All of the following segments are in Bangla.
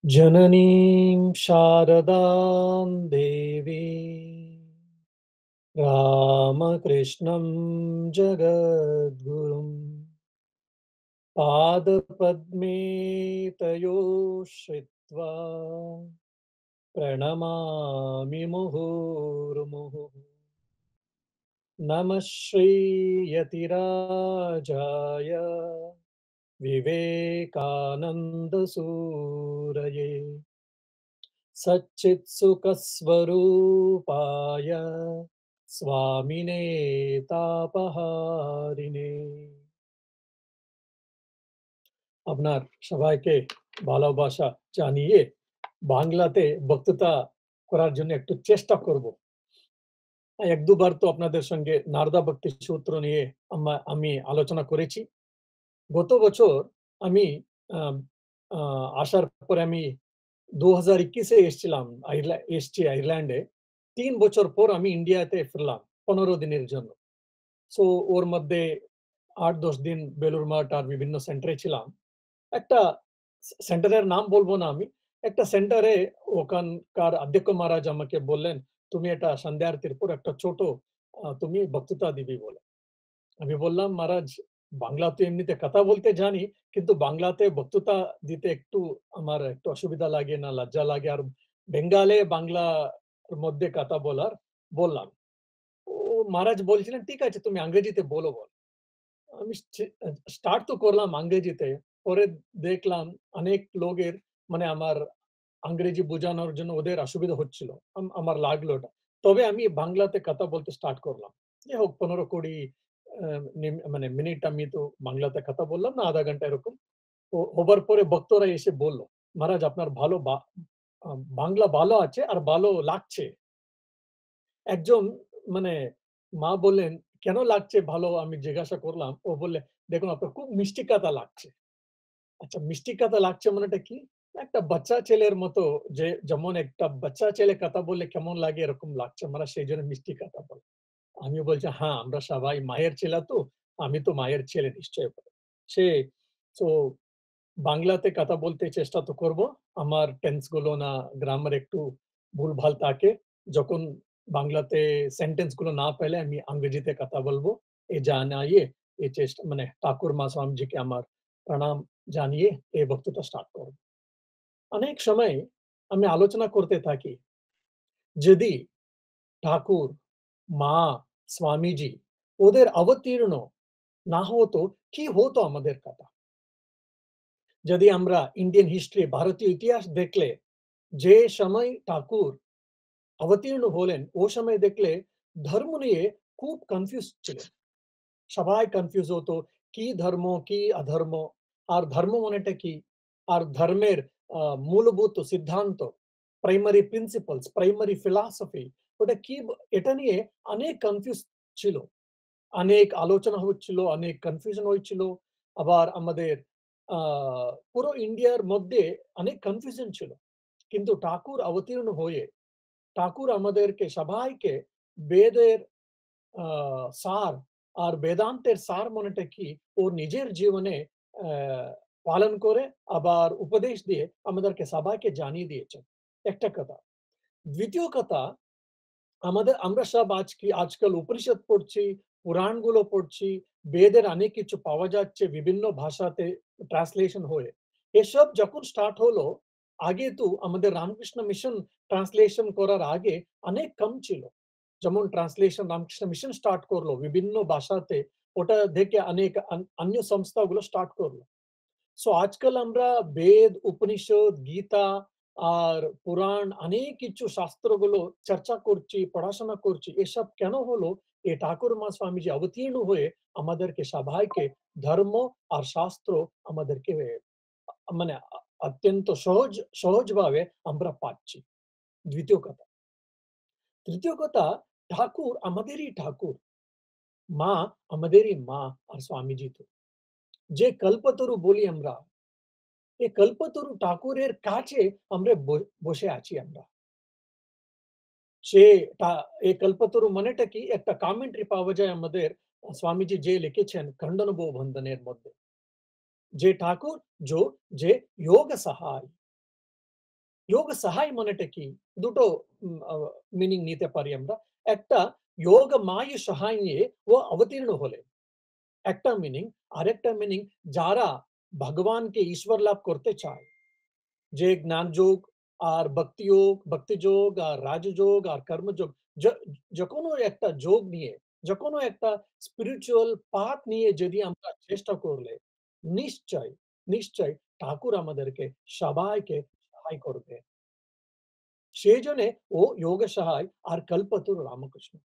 जननीं शारदां देवीं रामकृष्णं जगद्गुरुं पादपद्मे तयो श्रित्वा प्रणमामि मुहुर्मुहुः। नमः श्रीयतिराजाय विवेकानन्दसूरये सच्चित्सुखस्वरूपाय स्वामिने तापहारिणे। আপনার সবাইকে ভালোবাসা জানিয়ে বাংলাতে বক্তৃতা করার জন্য একটু চেষ্টা করব। ১-২ বার তো আপনাদের সঙ্গে নারদা ভক্তি সূত্র নিয়ে আমি আলোচনা করেছি। গত বছর আমি আম আ আসার পরে আমি ২০২১ এ এসছিলাম। এসছি আয়ারল্যান্ডে। ৩ বছর পর আমি ইন্ডিয়াতে ফিরলাম ১৫ দিনের জন্য। সো ওর মধ্যে ৮-১০ দিন বেলুড় মঠ আর বিভিন্ন সেন্টারে ছিলাম। একটা সেন্টারের নাম বলব না আমি। একটা সেন্টারে ওখানকার অধ্যক্ষ মহারাজ আমাকে বললেন, "তুমি এটা সন্ধ্যা আরতির পর একটা ছোট তুমি বক্তৃতা দিবি" বলে। আমি বললাম, "মহারাজ বাংলা তো এমনিতে কথা বলতে জানি, কিন্তু বাংলাতে বক্তৃতা দিতে আমার একটু অসুবিধা লাগে না লজ্জা লাগে। আর বেঙ্গলে বাংলার মধ্যে কথা বললাম।" ও মহারাজ বলছিলেন, "ঠিক আছে তুমি ইংরেজিতে বলো" বল। আমি স্টার্ট তো করলাম ইংরেজিতে। পরে দেখলাম অনেক লোকের মানে আমার ইংরেজি বোঝানোর জন্য ওদের অসুবিধা হচ্ছিল। আমার লাগলো এটা। তবে আমি বাংলাতে কথা বলতে স্টার্ট করলাম। যাই হোক ১৫-২০ আ মানে মিনিট আমি তো বাংলাতে কথা বললাম না ০.৫ ঘন্টা এরকম। হবার পরে বক্তারা এসে বলল, "মহারাজ আপনার ভালো আ বাংলা ভালো আছে আর ভালো লাগছে।" একজন মানে মা বললেন, "কেন লাগছে ভালো?" আমি জিজ্ঞাসা করলাম। ও বললে, "দেখুন আপনার খুব মিষ্টি কথা লাগছে।" আচ্ছা মিষ্টি কথা লাগছে মানেটা কি? একটা বাচ্চা ছেলের মতো যেমন একটা বাচ্চা ছেলে কথা বললে কেমন লাগে এরকম লাগছে। মানে সেইজন্য মিষ্টি কথা বলে। আমি বলছি, "হ্যাঁ, আমরা সবাই মায়ের ছেলে তো। আমি তো মায়ের ছেলে নিশ্চয়ই।" বলে। সে সো বাংলাতে কথা বলতে চেষ্টা তো করব। আমার টেন্স গুলো না গ্রামার একটু ভুলভাল থাকে। যখন বাংলাতে সেন্টেন্স গুলো না পেলে আমি ইংরেজিতে কথা বলব। এই জানিয়ে এই চেষ্টা মানে ঠাকুরমা স্বামীজিকে আমার প্রণাম জানিয়ে এই বক্তৃতা স্টার্ট করব। অনেক সময় আমি আলোচনা করতে থাকি, যদি ঠাকুর, মা, স্বামীজি ওদের অবতীর্ণ না হতো, কি হতো আমাদের কথা? যদি আমরা ইন্ডিয়ান হিস্ট্রি ভারতীয় ইতিহাস দেখলে যে সময় ঠাকুর অবতীর্ণ হলেন ও সময় দেখলে ধর্ম নিয়ে খুব কনফিউজ ছিলেন। সবাই কনফিউজ হতো কি ধর্ম কি অধর্ম আর ধর্ম মানেটা কি আর ধর্মের মূলভূত সিদ্ধান্ত প্রাইমারি প্রিন্সিপালস প্রাইমারি ফিলসফি ওটা কি এটা নিয়ে অনেক কনফিউজ ছিল অনেক আলোচনা হচ্ছিল অনেক কনফিউশন হচ্ছিল আবার আমাদের পুরো ইন্ডিয়ার মধ্যে অনেক কনফিউশন ছিল কিন্তু ঠাকুর অবতীর্ণ হয়ে ঠাকুর আমাদেরকে সবাইকে বেদের সার আর বেদান্তের সার মানেটা কি ওর নিজের জীবনে পালন করে আবার উপদেশ দিয়ে আমাদেরকে সবাইকে জানিয়ে দিয়েছেন একটা কথা দ্বিতীয় কথা আমরা সব আজকাল উপনিষদ পড়ছি পুরাণগুলো পড়ছি বেদের অনেক কিছু পাওয়া যাচ্ছে বিভিন্ন ভাষাতে ট্রান্সলেশন হয়ে এসব যখন স্টার্ট হলো আগে তো আমাদের রামকৃষ্ণ মিশন ট্রান্সলেশন করার আগে অনেক কম ছিল যেমন ট্রান্সলেশন রামকৃষ্ণ মিশন স্টার্ট করলো বিভিন্ন ভাষাতে ওটা দেখে অনেক অন্য সংস্থাগুলো স্টার্ট করলো সো আজকাল আমরা বেদ উপনিষদ গীতা আর পুরাণ অনেক কিছু শাস্ত্রগুলো চর্চা করছি পড়াশোনা করছি এসব কেন হলো এই ঠাকুরমা স্বামীজি অবতীর্ণ হয়ে আমাদেরকে সবাইকে ধর্ম আর শাস্ত্র আমাদেরকে মানে অত্যন্ত সহজভাবে আমরা পাচ্ছি দ্বিতীয় কথা তৃতীয় কথা ঠাকুর আমাদেরই ঠাকুর মা আমাদেরই মা আর স্বামীজি তো যে কল্পতরু বলি আমরা এই কল্পতরু ঠাকুরের কাছে আমরা বসে আছি আমরা সে এই কল্পতরু মানেটা কি একটা কমেন্ট্রি পাওয়া যায় আমাদের স্বামীজি যে লিখেছেন খণ্ডনবো বন্ধনের মধ্যে যে ঠাকুর যে যোগ সহায় যোগ সহায় মানেটা কি? দুটো মিনিং নিতে পারি আমরা। একটা যোগ মায় সহায় নিয়ে ও অবতীর্ণ হলে একটা মিনিং, আরেকটা মিনিং যারা ভগবানকে ঈশ্বর লাভ করতে চায়, যে জ্ঞান যোগ আর ভক্তি যোগ আর রাজযোগ আর কর্মযোগ, যেকোনো একটা যোগ নিয়ে, যেকোনো একটা স্পিরিচুয়াল পাথ নিয়ে যদি আমরা চেষ্টা করলে নিশ্চয়, নিশ্চয় ঠাকুর আমাদেরকে সবাইকে সহায় করবে। সেজন্যে ও যোগ সহায় আর কল্পতরু রামকৃষ্ণ।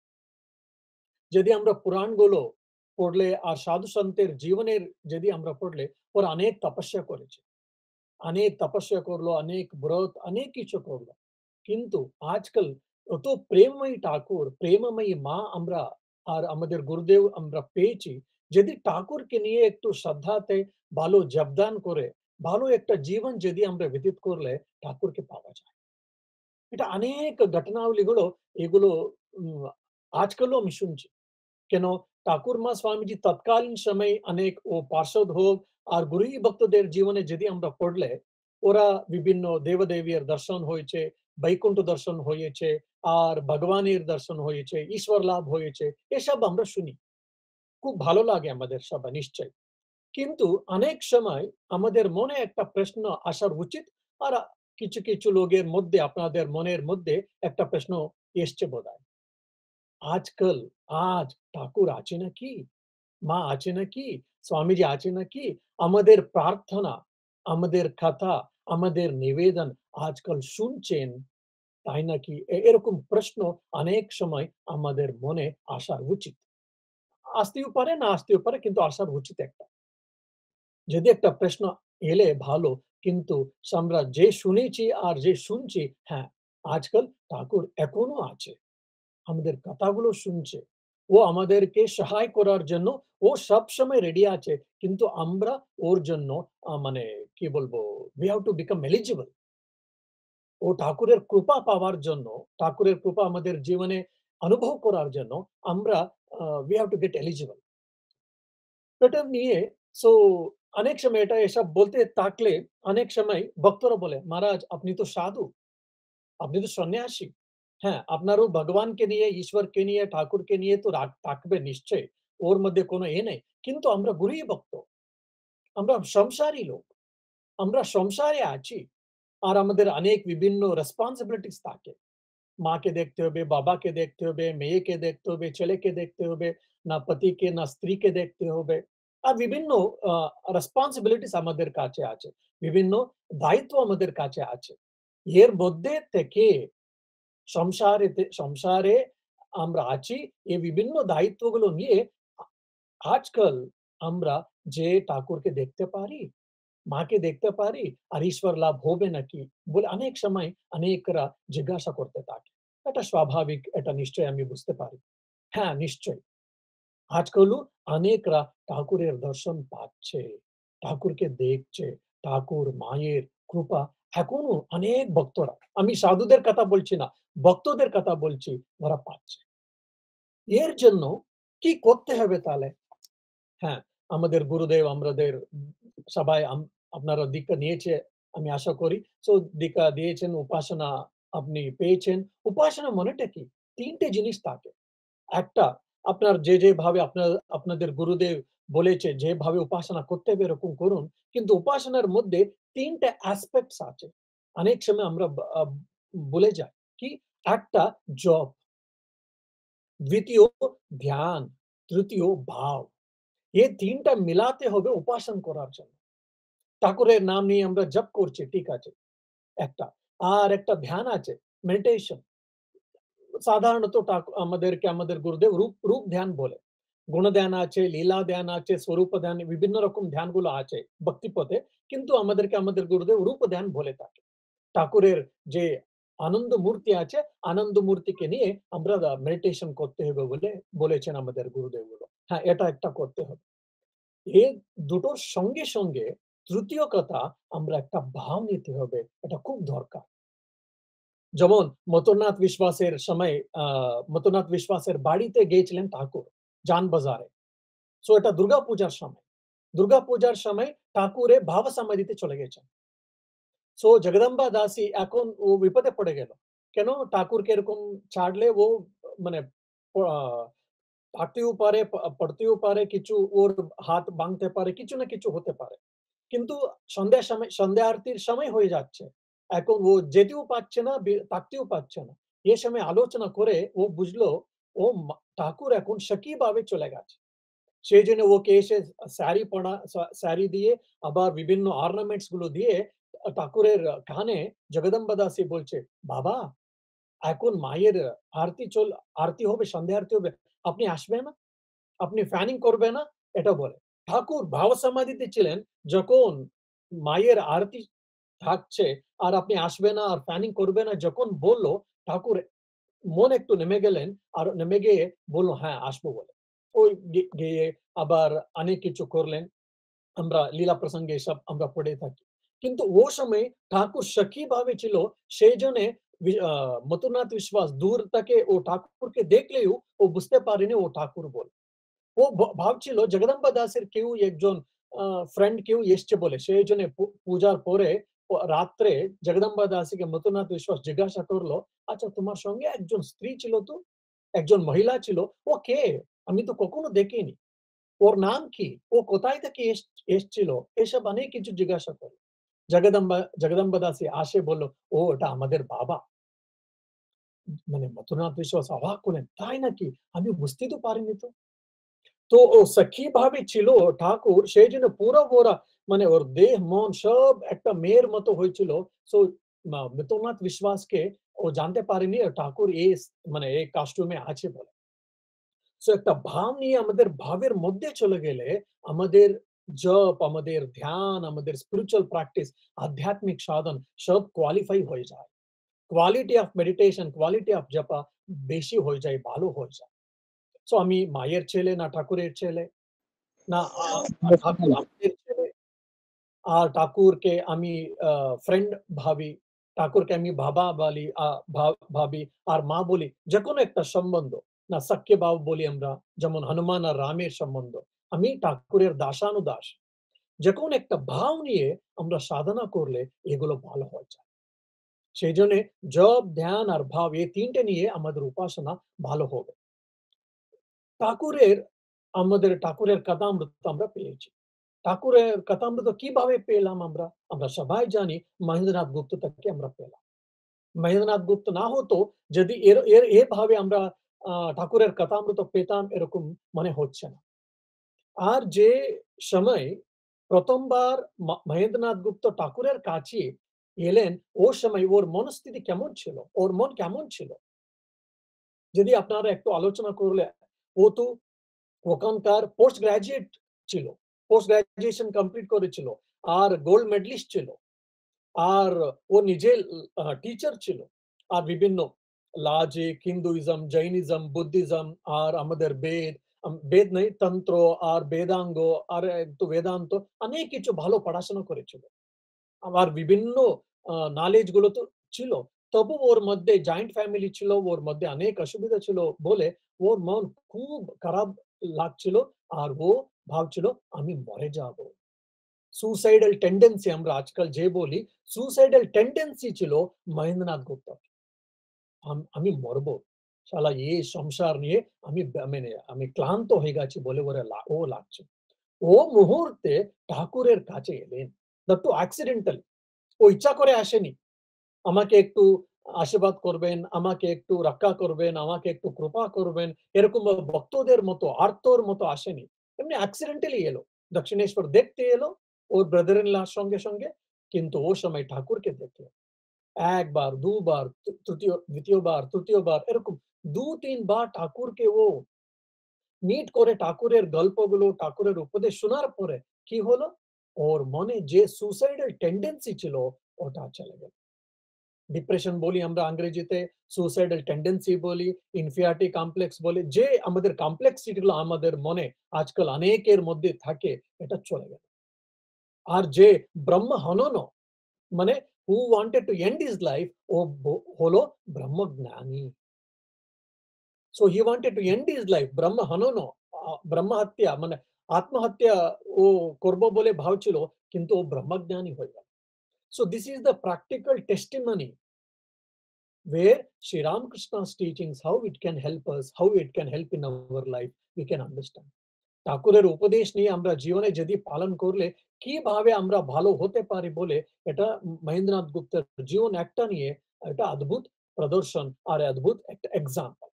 যদি আমরা পুরাণগুলো পড়লে আর সাধু সন্তের জীবনের যদি আমরা পড়লে ওরা অনেক তপস্যা করেছে, অনেক তপস্যা করলো, অনেক ব্রত, অনেক কিছু করলো। কিন্তু আজকাল অত প্রেমময়ী ঠাকুর, প্রেমময়ী মা আমরা আর আমাদের গুরুদেব আমরা পেয়েছি, যদি ঠাকুরকে নিয়ে একটু শ্রদ্ধাতে ভালো জপদান করে, ভালো একটা জীবন যদি আমরা ব্যতীত করলে ঠাকুরকে পাওয়া যায়। এটা অনেক ঘটনাবলীগুলো এগুলো উম আজকালও আমি শুনছি। কেন ঠাকুরমা স্বামীজি তৎকালীন সময়ে অনেক ও পার্ষদ হোক আর গুরুই ভক্তদের জীবনে যদি আমরা পড়লে ওরা বিভিন্ন দেবদেবীর দর্শন হয়েছে, বৈকুণ্ঠ দর্শন হয়েছে, আর ভগবানের দর্শন হয়েছে, ঈশ্বর লাভ হয়েছে, এসব আমরা শুনি। খুব ভালো লাগে আমাদের সবাই নিশ্চয়। কিন্তু অনেক সময় আমাদের মনে একটা প্রশ্ন আসার উচিত। আর কিছু কিছু লোকের মধ্যে আপনাদের মনের মধ্যে একটা প্রশ্ন এসছে বোধহয়। আজকাল আজ ঠাকুর আছে নাকি? মা আছে নাকি? স্বামীজি আছে নাকি? আমাদের প্রার্থনা, আমাদের কথা, আমাদের নিবেদন আজকাল শুনছেন, তাই নাকি? এরকম প্রশ্ন অনেক সময় আমাদের মনে আসা উচিত। আসতেও পারে, না আসতেও পারে, কিন্তু আসার উচিত একটা। যদি একটা প্রশ্ন এলে ভালো, কিন্তু আমরা যে শুনেছি আর যে শুনছি, হ্যাঁ, আজকাল ঠাকুর এখনো আছে। আমাদের কথাগুলো শুনছে। ও আমাদেরকে সহায় করার জন্য ও সবসময় রেডি আছে। কিন্তু আমরা ওর জন্য মানে কি বলবো? we have to become eligible. ও ঠাকুরের কৃপা পাওয়ার জন্য, ঠাকুরের কৃপা আমাদের জীবনে অনুভব করার জন্য আমরা we have to get eligible. এটা নিয়ে সো অনেক সময় এটা এসব বলতে থাকলে অনেক সময় ভক্তরা বলে, "মহারাজ আপনি তো সাধু, আপনি তো সন্ন্যাসী। হ্যাঁ, আপনারও ভগবানকে নিয়ে, ঈশ্বরকে নিয়ে, ঠাকুরকে নিয়ে তো রাগ থাকবে নিশ্চয়ই। ওর মধ্যে কোনো নেই। কিন্তু আমরা গুরুই ভক্ত। আমরা সংসারী লোক। আমরা সংসারে আছি। আর আমাদের অনেক বিভিন্ন রেসপনসিবিলিটিস থাকে। মাকে দেখতে হবে, বাবাকে দেখতে হবে, মেয়েকে দেখতে হবে, ছেলেকে দেখতে হবে, না পতিকে, না স্ত্রীকে দেখতে হবে। আর বিভিন্ন আ রেসপনসিবিলিটিস আমাদের কাছে আছে। বিভিন্ন দায়িত্ব আমাদের কাছে আছে। এর মধ্যে থেকে সংসারে আমরা আছি। এই বিভিন্ন দায়িত্বগুলো নিয়ে আ আজকাল আমরা যে ঠাকুরকে দেখতে পারি, মাকে দেখতে পারি, আর ঈশ্বর লাভ হবে নাকি? বলে অনেক সময় অনেকরা জিজ্ঞাসা করতে থাকে। এটা স্বাভাবিক, এটা নিশ্চয়ই আমি বুঝতে পারি। হ্যাঁ, নিশ্চয়ই। আজকালও অনেকরা ঠাকুরের দর্শন পাচ্ছে, ঠাকুরকে দেখছে, ঠাকুর মায়ের কৃপা এখনো অনেক ভক্তরা, আমি সাধুদের কথা বলছি না, ভক্তদের কথা বলছি, ওরা পাচ্ছে। এর জন্য কি করতে হবে তাহলে? হ্যাঁ, আমাদের গুরুদেব আমাদের সবাই আপনারা দীক্ষা নিয়েছে আমি আশা করি। সো দীক্ষা দিয়েছেন, উপাসনা আপনি পেয়েছেন। উপাসনা মানেটা কি? ৩ টে জিনিস থাকে। একটা আপনার যেভাবে আপনাদের গুরুদেব বলেছে যেভাবে উপাসনা করতে হবে এরকম করুন। কিন্তু উপাসনার মধ্যে ৩ টা অ্যাসপেক্টস আছে। অনেক সময় আমরা ভুলে যাই। কি? একটা জপ, দ্বিতীয় ধ্যান, তৃতীয় ভাব। এই ৩ টা মিলাতে হবে উপাসন করার জন্য। ঠাকুরের নাম নিয়ে আমরা জপ করছি, ঠিক আছে, একটা। আর একটা ধ্যান আছে, মেডিটেশন। সাধারণত আমাদেরকে আমাদের গুরুদেব রূপ ধ্যান বলে। গুণধ্যান আছে, লীলা ধ্যান আছে, স্বরূপ ধ্যান, বিভিন্ন রকম ধ্যানগুলো আছে ভক্তিপথে। কিন্তু আমাদেরকে আমাদের গুরুদেব রূপ ধ্যান বলে থাকে। ঠাকুরের যে আনন্দ মূর্তি আছে, আনন্দ মূর্তিকে নিয়ে আমরা মেডিটেশন করতে হবে বলে বলেছেন আমাদের গুরুদেবগুলো। হ্যাঁ, এটা একটা করতে হবে। এই দুটোর সঙ্গে, সঙ্গে তৃতীয় কথা আমরা একটা ভাব নিতে হবে। এটা খুব দরকার। যেমন মতনাথ বিশ্বাসের সময় মতনাথ বিশ্বাসের বাড়িতে গিয়েছিলেন ঠাকুর, জানবাজারে। সো এটা দুর্গাপূজার সময়। দুর্গাপূজার সময় ঠাকুরে ভাব সমাধিতে চলে গেছেন। সো জগদম্বা দাসী এখন ও বিপদে পড়ে গেল। কেন? ঠাকুরকে এরকম ছাড়লে ও মানে আ থাকতেও পারে, পড়তেও পারে, কিছু ওর হাত ভাঙতে পারে, কিছু না কিছু হতে পারে। কিন্তু সন্ধ্যা আরতির সময় হয়ে যাচ্ছে। এখন ও যেতেও পারছে না, থাকতেও পারছে না। এ সময় আলোচনা করে ও বুঝলো ও ঠাকুর এখন সখীভাবে চলে গেছে। সেইজন্য ওকে এসে শাড়ি দিয়ে আবার বিভিন্ন অর্নামেন্টস গুলো দিয়ে ঠাকুরের কানে জগদম্বা দাসী বলছে, "বাবা, এখন মায়ের আরতি হবে, সন্ধ্যা আরতি হবে। আপনি আসবেন না? আপনি ফ্যানিং করবে না?" এটা বলে। ঠাকুর ভাবসমাধিতে ছিলেন, যখন মায়ের আরতি থাকছে আর আপনি আসবে না আর ফ্যানিং করবে না যখন বলল, ঠাকুর মন একটু নেমে গেলেন আর নেমে গিয়ে বলল, "হ্যাঁ, আসবো" বলে। ওই গিয়ে আবার অনেক কিছু করলেন। আমরা লীলা প্রসঙ্গে এসব আমরা পড়ে থাকি। কিন্তু ও সময় ঠাকুর সখী ভাবে ছিল, সেইজন্যে মথুরনাথ বিশ্বাস দূর থেকে ও ঠাকুরকে দেখলেও ও বুঝতে পারেনি ও ঠাকুর বলে। ও ভাবছিল জগদম্বা দাসের কেউ একজন ফ্রেন্ড কেউ এসছে বলে। সেইজন্য পূজার পরে রাত্রে জগদম্বা দাসীকে মথুরনাথ বিশ্বাস জিজ্ঞাসা করলো, "আচ্ছা, তোমার সঙ্গে একজন স্ত্রী ছিল তো? একজন মহিলা ছিল। ও কে? আমি তো কখনো দেখিনি। ওর নাম কি? ও কোথায় থেকে এসছিল?" এসব অনেক কিছু জিজ্ঞাসা করে। জগদম্বা দাসী আসে বলল, "ও ওটা আমাদের বাবা।" মানে মথুরনাথ বিশ্বাস অবাক হলেন, "তাই নাকি? আমি বুঝতেই তো পারিনি তো।" তো ও সখী ভাবে ছিল ঠাকুর, সেইজন্য পুরো ওরা মানে ওর দেহ মন সব একটা মেয়ের মতো হয়েছিল। সো মিত্রনাথ বিশ্বাসকে ও জানতে পারেনি ঠাকুর মানে এই কাস্টিউমে আছে বলে। সো একটা ভাব নিয়ে আমাদের ভাবের মধ্যে চলে গেলে আমাদের জপ, আমাদের ধ্যান, আমাদের স্পিরিচুয়াল প্র্যাকটিস, আধ্যাত্মিক সাধন সব কোয়ালিফাই হয়ে যায়। Quality of meditation, quality of japa বেশি হয়ে যায়, ভালো হয়ে যায়। সো আমি মায়ের ছেলে না ঠাকুরের ছেলে? না, ঠাকুর আমাদের ছেলে। আর ঠাকুরকে আমি আ ফ্রেন্ড ভাবি। ঠাকুরকে আমি বাবা বলি, ভাবি আর মা বলি। যেকোনো একটা সম্বন্ধ। না সখ্য ভাব বলি আমরা। যেমন হনুমান আর রামের সম্বন্ধ। আমি ঠাকুরের দাসানুদাস। যেকোনো একটা ভাব নিয়ে আমরা সাধনা করলে এগুলো ভালো হয়ে যায়। সেইজন্যে জপ, ধ্যান আর ভাব এই ৩ টে নিয়ে আমাদের উপাসনা ভালো হবে। ঠাকুরের আমাদের ঠাকুরের কথামৃত আমরা পেয়েছি। ঠাকুরের কথামৃত কিভাবে পেলাম আমরা? আমরা সবাই জানি মহেন্দ্রনাথ গুপ্ত থেকে আমরা পেলাম। মহেন্দ্রনাথ গুপ্ত না হতো, যদি এর এর এভাবে আমরা ঠাকুরের কথামৃত পেতাম এরকম মনে হচ্ছে না। আর যে সময় ১ম বার মহেন্দ্রনাথ গুপ্ত ঠাকুরের কাছে এলেন, ও সময় ওর মনস্থিতি কেমন ছিল? ওর মন কেমন ছিল? যদি আপনারা একটু আলোচনা করলে, ও তো ওখানকার পোস্ট গ্র্যাজুয়েট ছিল। পোস্ট গ্র্যাজুয়েশন কমপ্লিট করেছিল। আর গোল্ড মেডালিস্ট ছিল। আর ও নিজে টিচার ছিল। আর বিভিন্ন লজিক, হিন্দুইজম, জৈনিজম, বুদ্ধিজম আর আমাদের বেদ নেই, তন্ত্র আর বেদাঙ্গ আর একটু বেদান্ত অনেক কিছু ভালো পড়াশোনা করেছিল। আবার বিভিন্ন নলেজ গুলো তো ছিল। তবু ওর মধ্যে জয়েন্ট ফ্যামিলি ছিল, ওর মধ্যে অনেক অসুবিধা ছিল বলে ওর মন খুব খারাপ লাগছিল। আর ও ভাবছিল, "আমি মরে যাবো।" সুইসাইডাল টেন্ডেন্সি আমরা আজকাল যে বলি, সুইসাইডাল টেন্ডেন্সি ছিল মহেন্দ্রনাথ গুপ্তর। আমি মরবো। শালা এই সংসার নিয়ে আমি ক্লান্ত হয়ে গেছি বলে ও লাগছে। ও মুহূর্তে ঠাকুরের কাছে এলেন। that too accidentally, ও ইচ্ছা করে আসেনি। আমাকে একটু আশীর্বাদ করবেন, আমাকে একটু রক্ষা করবেন, আমাকে একটু কৃপা করবেন। এরকম ভক্তদের মতো আর্তর মতো আসেনি। এমনি অ্যাক্সিডেন্টালি এলো। দক্ষিণেশ্বর দেখতে এলো ওর ব্রাদার ইন ল সঙ্গে। কিন্তু ও সময় ঠাকুরকে দেখলো। ১ বার, ২ বার, ২য় বার, তৃতীয় বার এরকম ২-৩ বার ঠাকুরকে ও মিট করে ঠাকুরের গল্পগুলো, ঠাকুরের উপদেশ শোনার পরে কি হলো? ওর মনে যে সুইসাইডাল টেন্ডেন্সি ছিল ওটা চলে গেল। ডিপ্রেশন বলি আমরা ইংরেজিতে, সুইসাইডাল টেন্ডেন্সি বলি, ইনফিরিয়রিটি কমপ্লেক্স বলি। যে আমাদের কমপ্লেক্সিটি গুলো আমাদের মনে আজকাল অনেকের মধ্যে থাকে, এটা চলে গেল। আর যে ব্রহ্ম হনন মানে who wanted to end his life ও হলো ব্রহ্মজ্ঞানী। So he wanted to end his life ব্রহ্ম হনন, ব্রহ্মহত্যা মানে আত্মহত্যা ও করব বলে ভাবছিল, কিন্তু ও ব্রহ্মজ্ঞানী হয়ে গেল। So this is the practical testimony where Sri Ramakrishna's teachings, how it can help us, how it can help in our life, we can understand. ঠাকুরের উপদেশ নিয়ে আমরা জীবনে যদি পালন করলে কিভাবে আমরা ভালো হতে পারি বলে এটা মহেন্দ্রনাথ গুপ্তের জীবন একটা নিয়ে এটা অদ্ভুত প্রদর্শন আর অদ্ভুত একটা এক্সাম্পল।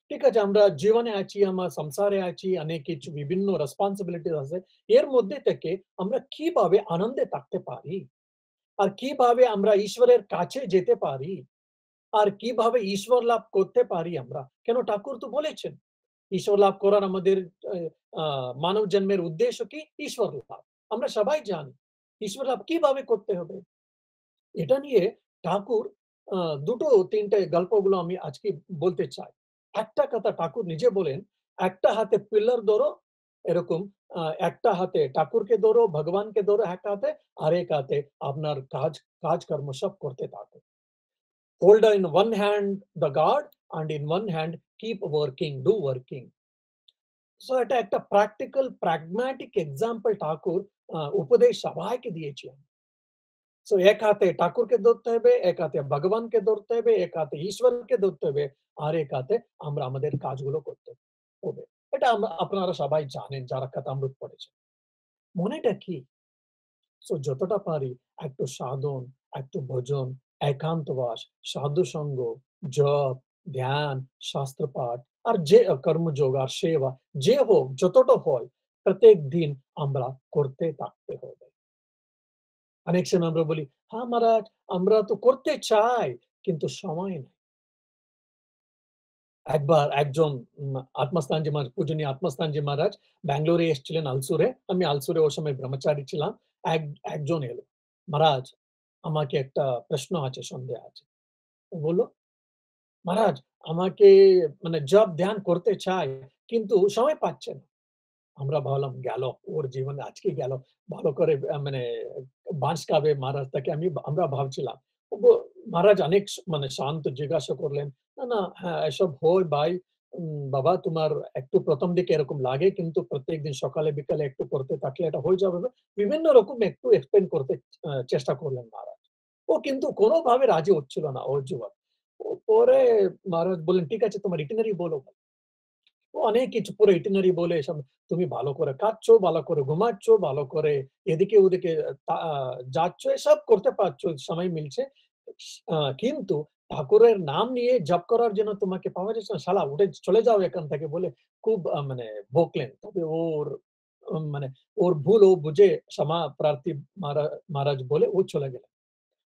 ঠিক আছে, আমরা জীবনে আছি, আমরা সংসারে আছি, অনেক কিছু বিভিন্ন রেসপন্সিবিলিটিস আছে। এর মধ্যে থেকে আমরা কিভাবে আনন্দে থাকতে পারি? আর কিভাবে আমরা ঈশ্বরের কাছে যেতে পারি? আর কিভাবে ঈশ্বর লাভ করতে পারি আমরা? কেন ঠাকুর তো বলেছেন, ঈশ্বর লাভ করার আমাদের আ আ মানব জন্মের উদ্দেশ্য কি? ঈশ্বর লাভ। আমরা সবাই জানি। ঈশ্বর লাভ কিভাবে করতে হবে? এটা নিয়ে ঠাকুর ২ টো ৩ টে গল্পগুলো আমি আজকে বলতে চাই। একটা কথা ঠাকুর নিজে বলেন, "একটা হাতে পিলার ধরো, এরকম একটা হাতে ঠাকুরকে ধরো, ভগবানকে ধরো এক হাতে, আরেক হাতে আপনার কাজকর্ম সব করতে থাকো। Hold in one hand the God and in one hand keep working, do working." So এটা একটা প্র্যাকটিক্যাল প্র্যাগম্যাটিক এক্সাম্পল ঠাকুর উপদেশ সবাইকে দিয়েছেন। সো এক হাতে ঠাকুরকে ধরতে হবে, এক হাতে ভগবানকে ধরতে হবে, এক হাতে ঈশ্বরকে ধরতে হবে, আর এক হাতে আমরা আমাদের কাজগুলো করতে হবে। এটা আপনারা সবাই জানেন যারা কথামৃত পড়েছেন। মনেটা কি? সো যতটা পারি একটু সাধন, একটু ভজন, একান্তবাস, সাধুসঙ্গ, জপ, ধ্যান, শাস্ত্র পাঠ আর যে কর্মযোগ আর সেবা যে হোক যতটা হয় প্রত্যেক দিন আমরা করতে থাকতে হবে। অনেক সময় আমরা বলি, "হ্যাঁ মহারাজ, আমরা তো করতে চাই কিন্তু সময় নেই।" একবার একজন আত্মস্থানজি মহারাজ, পূজনীয় আত্মস্থানজি মহারাজ ব্যাঙ্গালোরে এসেছিলেন আলসুরে। আমি আলসুরে ওই সময় ব্রহ্মচারী ছিলাম। এক একজন এলো। "মহারাজ, আমাকে একটা প্রশ্ন আছে, সন্দেহ আছে।" ও বলল, "মহারাজ, আমাকে মানে জপ ধ্যান করতে চাই কিন্তু সময় পাচ্ছে না।" আমরা ভাবলাম গেল, ওর জীবনে আজকে গেল। ভালো করে মানে বাঁশ খাবে মহারাজ তাকে আমরা ভাবছিলাম। মহারাজ অনেক মানে শান্ত জিজ্ঞাসা করলেন, "না, না, হ্যাঁ, এসব হয় ভাই। বাবা তোমার একটু ১ম দিকে এরকম লাগে কিন্তু প্রত্যেকদিন সকালে বিকালে একটু করতে থাকলে এটা হয়ে যাবে।" বিভিন্ন রকম একটু এক্সপ্লেইন করতে চেষ্টা করলেন মহারাজ। ও কিন্তু কোনভাবে রাজি হচ্ছিল না ওর যুবক। পরে মহারাজ বললেন, "ঠিক আছে তোমার ইটিনারি বলো।" ও অনেক কিছু পুরো ইটিনারি বলে এসব তুমি ভালো করে খাচ্ছ, ভালো করে ঘুমাচ্ছ, ভালো করে এদিকে ওদিকে তা যাচ্ছ, এসব করতে পারছো, সময় মিলছে। কিন্তু ঠাকুরের নাম নিয়ে জপ করার জন্য তোমাকে পাওয়া যাচ্ছে না। শালা উঠে চলে যাও এখান থেকে বলে খুব মানে বকলেন। তবে মানে ওর ভুল ও বুঝে ক্ষমা প্রার্থী মহারাজ বলে ও চলে গেলেন।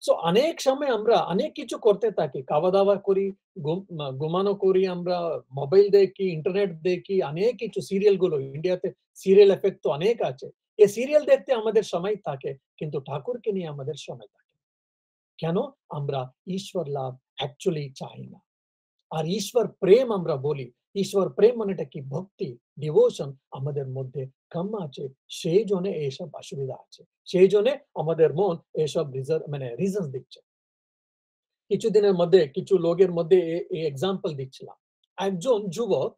সো অনেক সময় আমরা অনেক কিছু করতে থাকি। খাওয়া-দাওয়া করি, ঘুমানো করি আমরা, মোবাইল দেখি, ইন্টারনেট দেখি, অনেক কিছু সিরিয়াল গুলো ইন্ডিয়াতে সিরিয়াল এফেক্ট তো অনেক আছে। এই সিরিয়াল দেখতে আমাদের সময় থাকে, কিন্তু ঠাকুরকে নিয়ে আমাদের সময় থাকে না। কেন? আমরা ঈশ্বর লাভ অ্যাকচুয়ালি চাই না। আর ঈশ্বর প্রেম আমরা বলি। ঈশ্বর প্রেম মানেটা কি? ভক্তি, ডিভোশন আমাদের মধ্যে কম আছে। সেইজন্য এইসব অসুবিধা আছে। সেইজন্যে আমাদের মন এসব মানে রিজনস দিচ্ছে। কিছুদিনের মধ্যে কিছু লোকের মধ্যে এই এক্সাম্পল দিচ্ছিলাম। একজন যুবক,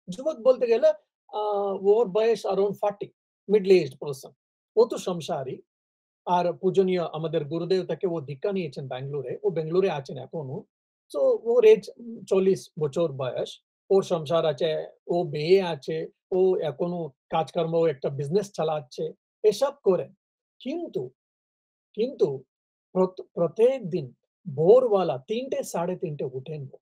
যুবক বলতে গেলে আ ওর বয়স অ্যারাউন্ড 40, মিডল এজড পারসন। ও তো সংসারী। আর পূজনীয় আমাদের গুরুদেব থেকে ও দীক্ষা নিয়েছেন ব্যাঙ্গালোরে। ও বেঙ্গালুরে আছেন এখনো। সো ওর এজ ৪০ বছর বয়স। ওর সংসার আছে, ও মেয়ে আছে, ও এখনো কাজকর্ম একটা বিজনেস চালাচ্ছে। এসব করেন। কিন্তু কিন্তু প্রত্যেকদিন ভোরবেলা ৩টে ৩:৩০ উঠেন ও।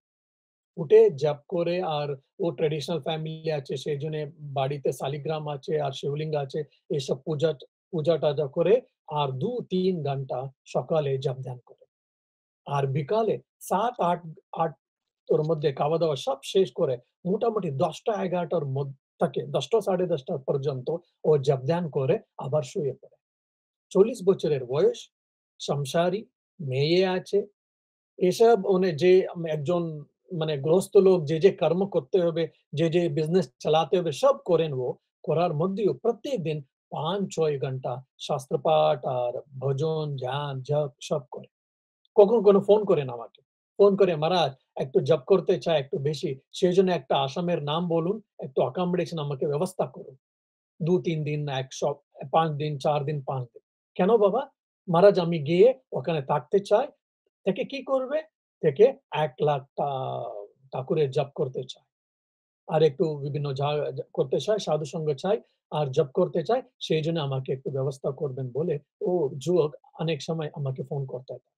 উঠে জপ করে আর ও ট্র্যাডিশনাল ফ্যামিলি আছে সেইজন্যে বাড়িতে শালিগ্রাম আছে আর শিবলিঙ্গ আছে। এসব পূজা-টূজা করে আর ২-৩ ঘন্টা সকালে জপ ধ্যান করে। আর বিকালে ৭-৮ টার মধ্যে খাওয়া-দাওয়া সব শেষ করে মোটামুটি ১০টা-১১ টার থেকে ১০টা ১০:৩০ পর্যন্ত ও জপ ধ্যান করে আবার শুয়ে পড়ে। ৪০ বছরের বয়স, সংসারী, মেয়ে আছে। এসব মানে যে একজন মানে গৃহস্থ লোক যে কর্ম করতে হবে, যে বিজনেস চালাতে হবে সব করেন ও। করার মধ্যেও প্রত্যেকদিন ৫-৬ ঘন্টা শাস্ত্রপাঠ আর ভজন, ধ্যান, জপ সব করে। কখনো ফোন করেন আমাকে। ফোন করে, "মহারাজ একটু জপ করতে চাই একটু বেশি। সেজন্য একটা আসামের নাম বলুন, একটু accommodation আমাকে ব্যবস্থা করুন।" ২-৩ দিন, ১ ৫ দিন, ৪ দিন, ৫ দিন। কেন বাবা? মহারাজ আমি গিয়ে ওখানে থাকতে চাই। থেকে কি করবে? থেকে ১,০০,০০০ ঠাকুরের জপ করতে চায়। আর একটু বিভিন্ন করতে চায়, সাধুসঙ্গ চায়, আর জপ করতে চায়। সেইজন্য আমাকে একটু ব্যবস্থা করবেন বলে ও যুবক অনেক সময় আমাকে ফোন করতে থাকে।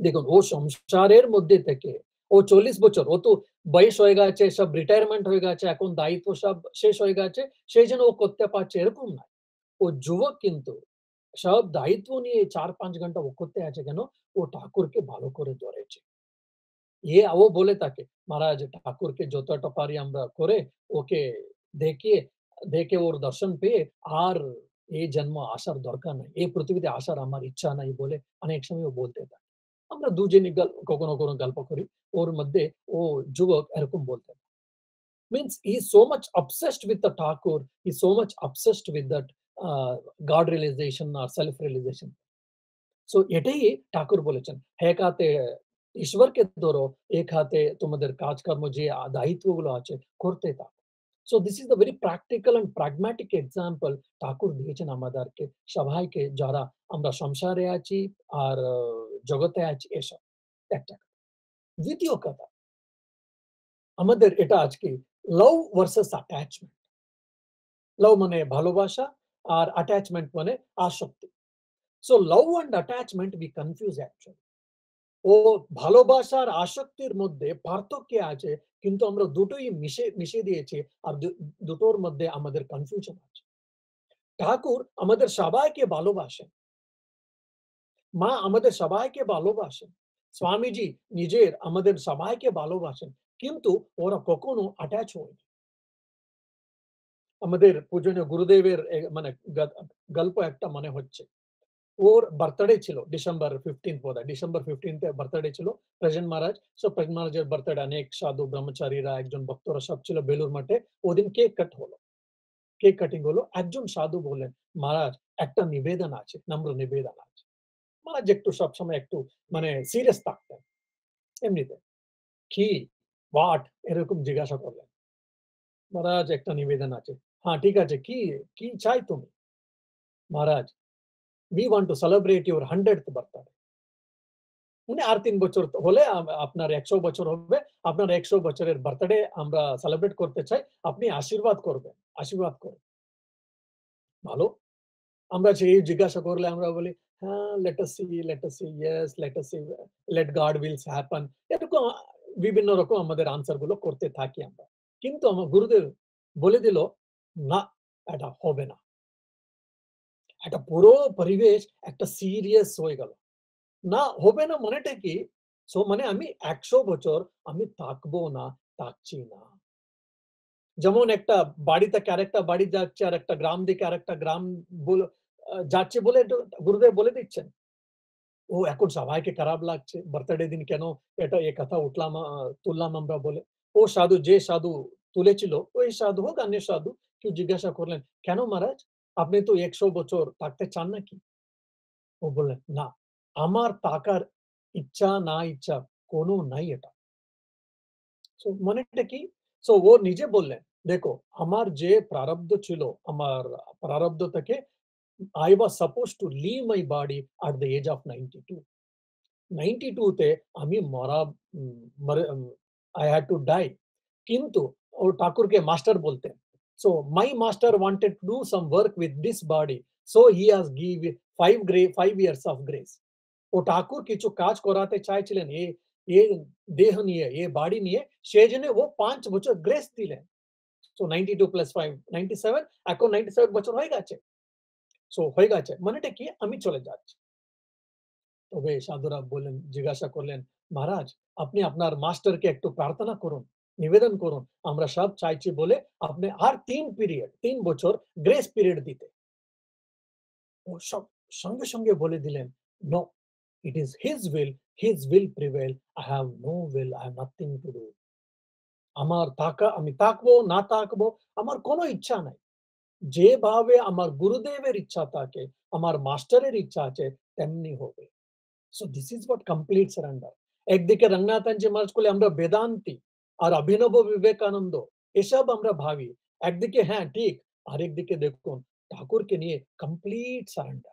দেখুন ও সংসারের মধ্যে থেকে ও ৪০ বছর, ও তো বয়স হয়ে গেছে, সব রিটায়ারমেন্ট হয়ে গেছে, এখন দায়িত্ব সব শেষ হয়ে গেছে। সেইজন্য ও করতে পারছে এরকম না। ও যুবক কিন্তু সব দায়িত্ব নিয়ে ৪-৫ ঘন্টা ও করতে আছে কেন? ও ঠাকুরকে ভালো করে ধরেছে। ও বলে থাকে, "মহারাজ ঠাকুরকে যতটা পারি আমরা করে ওকে দেখিয়ে দেখে ওর দর্শন পেয়ে আর এই জন্ম আসার দরকার নাই। এই পৃথিবীতে আসার আমার ইচ্ছা নাই" বলে অনেক সময় ও বলতে থাকে। আমরা দুজনই কখনো, কখনো গল্প করি। ওর মধ্যে ও যুবক এরকম বলতেন। Means he is so much obsessed with the Thakur, he is so much obsessed with that God realization or self realization. So এটাই ঠাকুর বলেছেন। এক হাতে ঈশ্বরকে ধরো, এক হাতে তোমাদের কাজকর্ম যে দায়িত্বগুলো আছে করতে থাকো। So this is the very practical and pragmatic example Thakur দিয়েছেন আমাদেরকে সবাইকে যারা আমরা সংসারে আছি আর জগতে আছি এসব। একটা। দ্বিতীয় কথা, আমাদের এটা আজকে লাভ ভার্সাস অ্যাটাচমেন্ট। লাভ মানে ভালোবাসা আর অ্যাটাচমেন্ট মানে আসক্তি। So love and attachment we confuse actually. ও ভালোবাসা আর আসক্তির মধ্যে পার্থক্য আছে। কিন্তু আমরা দুটোই মিশিয়ে দিয়েছি। আর দুটোর মধ্যে আমাদের কনফিউশন আছে। ঠাকুর আমাদের সবাইকে ভালোবাসেন। মা আমাদের সবাইকে ভালোবাসেন। স্বামীজি নিজের আমাদের সবাইকে ভালোবাসেন। কিন্তু ওরা কখনো অ্যাটাচ হয়নি। আমাদের পূজনীয় গুরুদেবের মানে গ গল্প একটা মনে হচ্ছে। ওর বার্থডে ছিল ডিসেম্বর 15 বোধহয়। ডিসেম্বর 15 এ বার্থডে ছিল প্রেজেন্ট মহারাজ। সো প্রেজেন্ট মহারাজের বার্থডে অনেক সাধু ব্রহ্মচারীরা, একজন ভক্তরা সব ছিল বেলুড় মঠে। ওদিন কেক কাট হলো। কেক কাটিং হলো। একজন সাধু বললেন, "মহারাজ একটা নিবেদন আছে, নম্র নিবেদন আছে।" মহারাজ একটু সবসময় একটু মানে সিরিয়াস থাকতেন এমনিতে। "কি? হোয়াট?" এরকম জিজ্ঞাসা করলেন। "মহারাজ একটা নিবেদন আছে।" "হ্যাঁ, ঠিক আছে। কি, কি চাই তুমি?" "মহারাজ, we want to celebrate your 100th birthday." মানে আর ৩ বছর হলে আপনার ১০০ বছর হবে। আপনার ১০০ বছরের বার্থডে আমরা সেলিব্রেট করতে চাই। আপনি আশীর্বাদ করবেন। আশীর্বাদ করুন। ভালো। আমরা সেই জিজ্ঞাসা করলে আমরা বলি, "হ্যাঁ, let us see, yes, let us see, let God wills happen." এরকম বিভিন্ন রকম আমাদের আনসার গুলো করতে থাকি আমরা। কিন্তু আমার গুরুদেব বলে দিল, "না, এটা হবে না।" একটা পুরো পরিবেশ একটা সিরিয়াস হয়ে গেল। না হবে না মানেটা কি? মানে আমি ১০০ বছর আমি থাকবো না, থাকছি না। যেমন একটা বাড়ি থেকে আরেকটা বাড়ি যাচ্ছে, আরেকটা গ্রাম থেকে আরেকটা গ্রাম বল যাচ্ছে বলে গুরুদেব বলে দিচ্ছেন। ও এখন সবাইকে খারাপ লাগছে। বার্থডে দিন কেন এটা এ কথা তুললাম আমরা বলে। ও সাধু যে সাধু তুলেছিল, ওই সাধু হোক অন্য সাধু কেউ জিজ্ঞাসা করলেন, "কেন মহারাজ? আপনি তো ১০০ বছর থাকতে চান নাকি?" ও বললেন, "না, আমার থাকার ইচ্ছা না ইচ্ছা কোনো নাই এটা।" মানেটা কি? ও নিজে বললেন, "দেখো আমার যে প্রারব্ধ ছিল, আমার প্রারব্ধ থেকে I was supposed to leave my body at the age of 92. 92 তে আমি মরা উম মরে I had to die." কিন্তু ও ঠাকুরকে মাস্টার বলতেন। So my master wanted to do some work with this body. So he has give 5 years of grace. ও ঠাকুর কিছু কাজ করাতে চাইছিলেন এ দেহ নিয়ে, এ বাড়ি নিয়ে, সেজন্য ও ৫ বছর গ্রেস দিলেন। সো 92 প্লাস 5 97, এখন 97 বছর হয়ে গেছে। হয়ে গেছে। মানেটা কি? আমি চলে যাচ্ছি। তবে সাধুরা বললেন, জিজ্ঞাসা করলেন, "মহারাজ, আপনি আপনার মাস্টারকে একটু প্রার্থনা করুন, নিবেদন করুন। আমরা সব চাইছি বলে আপনি আর ৩ বছর গ্রেস পিরিয়ড দিতে।" ও সঙ্গে, সঙ্গে বলে দিলেন, "no, it is his will prevail. I have no will, I have nothing to do." আমি থাকবো, না থাকবো, আমার কোনো ইচ্ছা নাই। যেভাবে আমার গুরুদেবের ইচ্ছা থাকে, আমার মাস্টারের ইচ্ছা আছে, তেমনি হবে। This is what complete surrender. একদিকে রঙ্গনাথজি মহারাজ করলে আমরা বেদান্তি আর অভিনব বিবেকানন্দ এসব আমরা ভাবি। একদিকে হ্যাঁ ঠিক, আরেকদিকে দেখুন ঠাকুরকে নিয়ে complete surrender.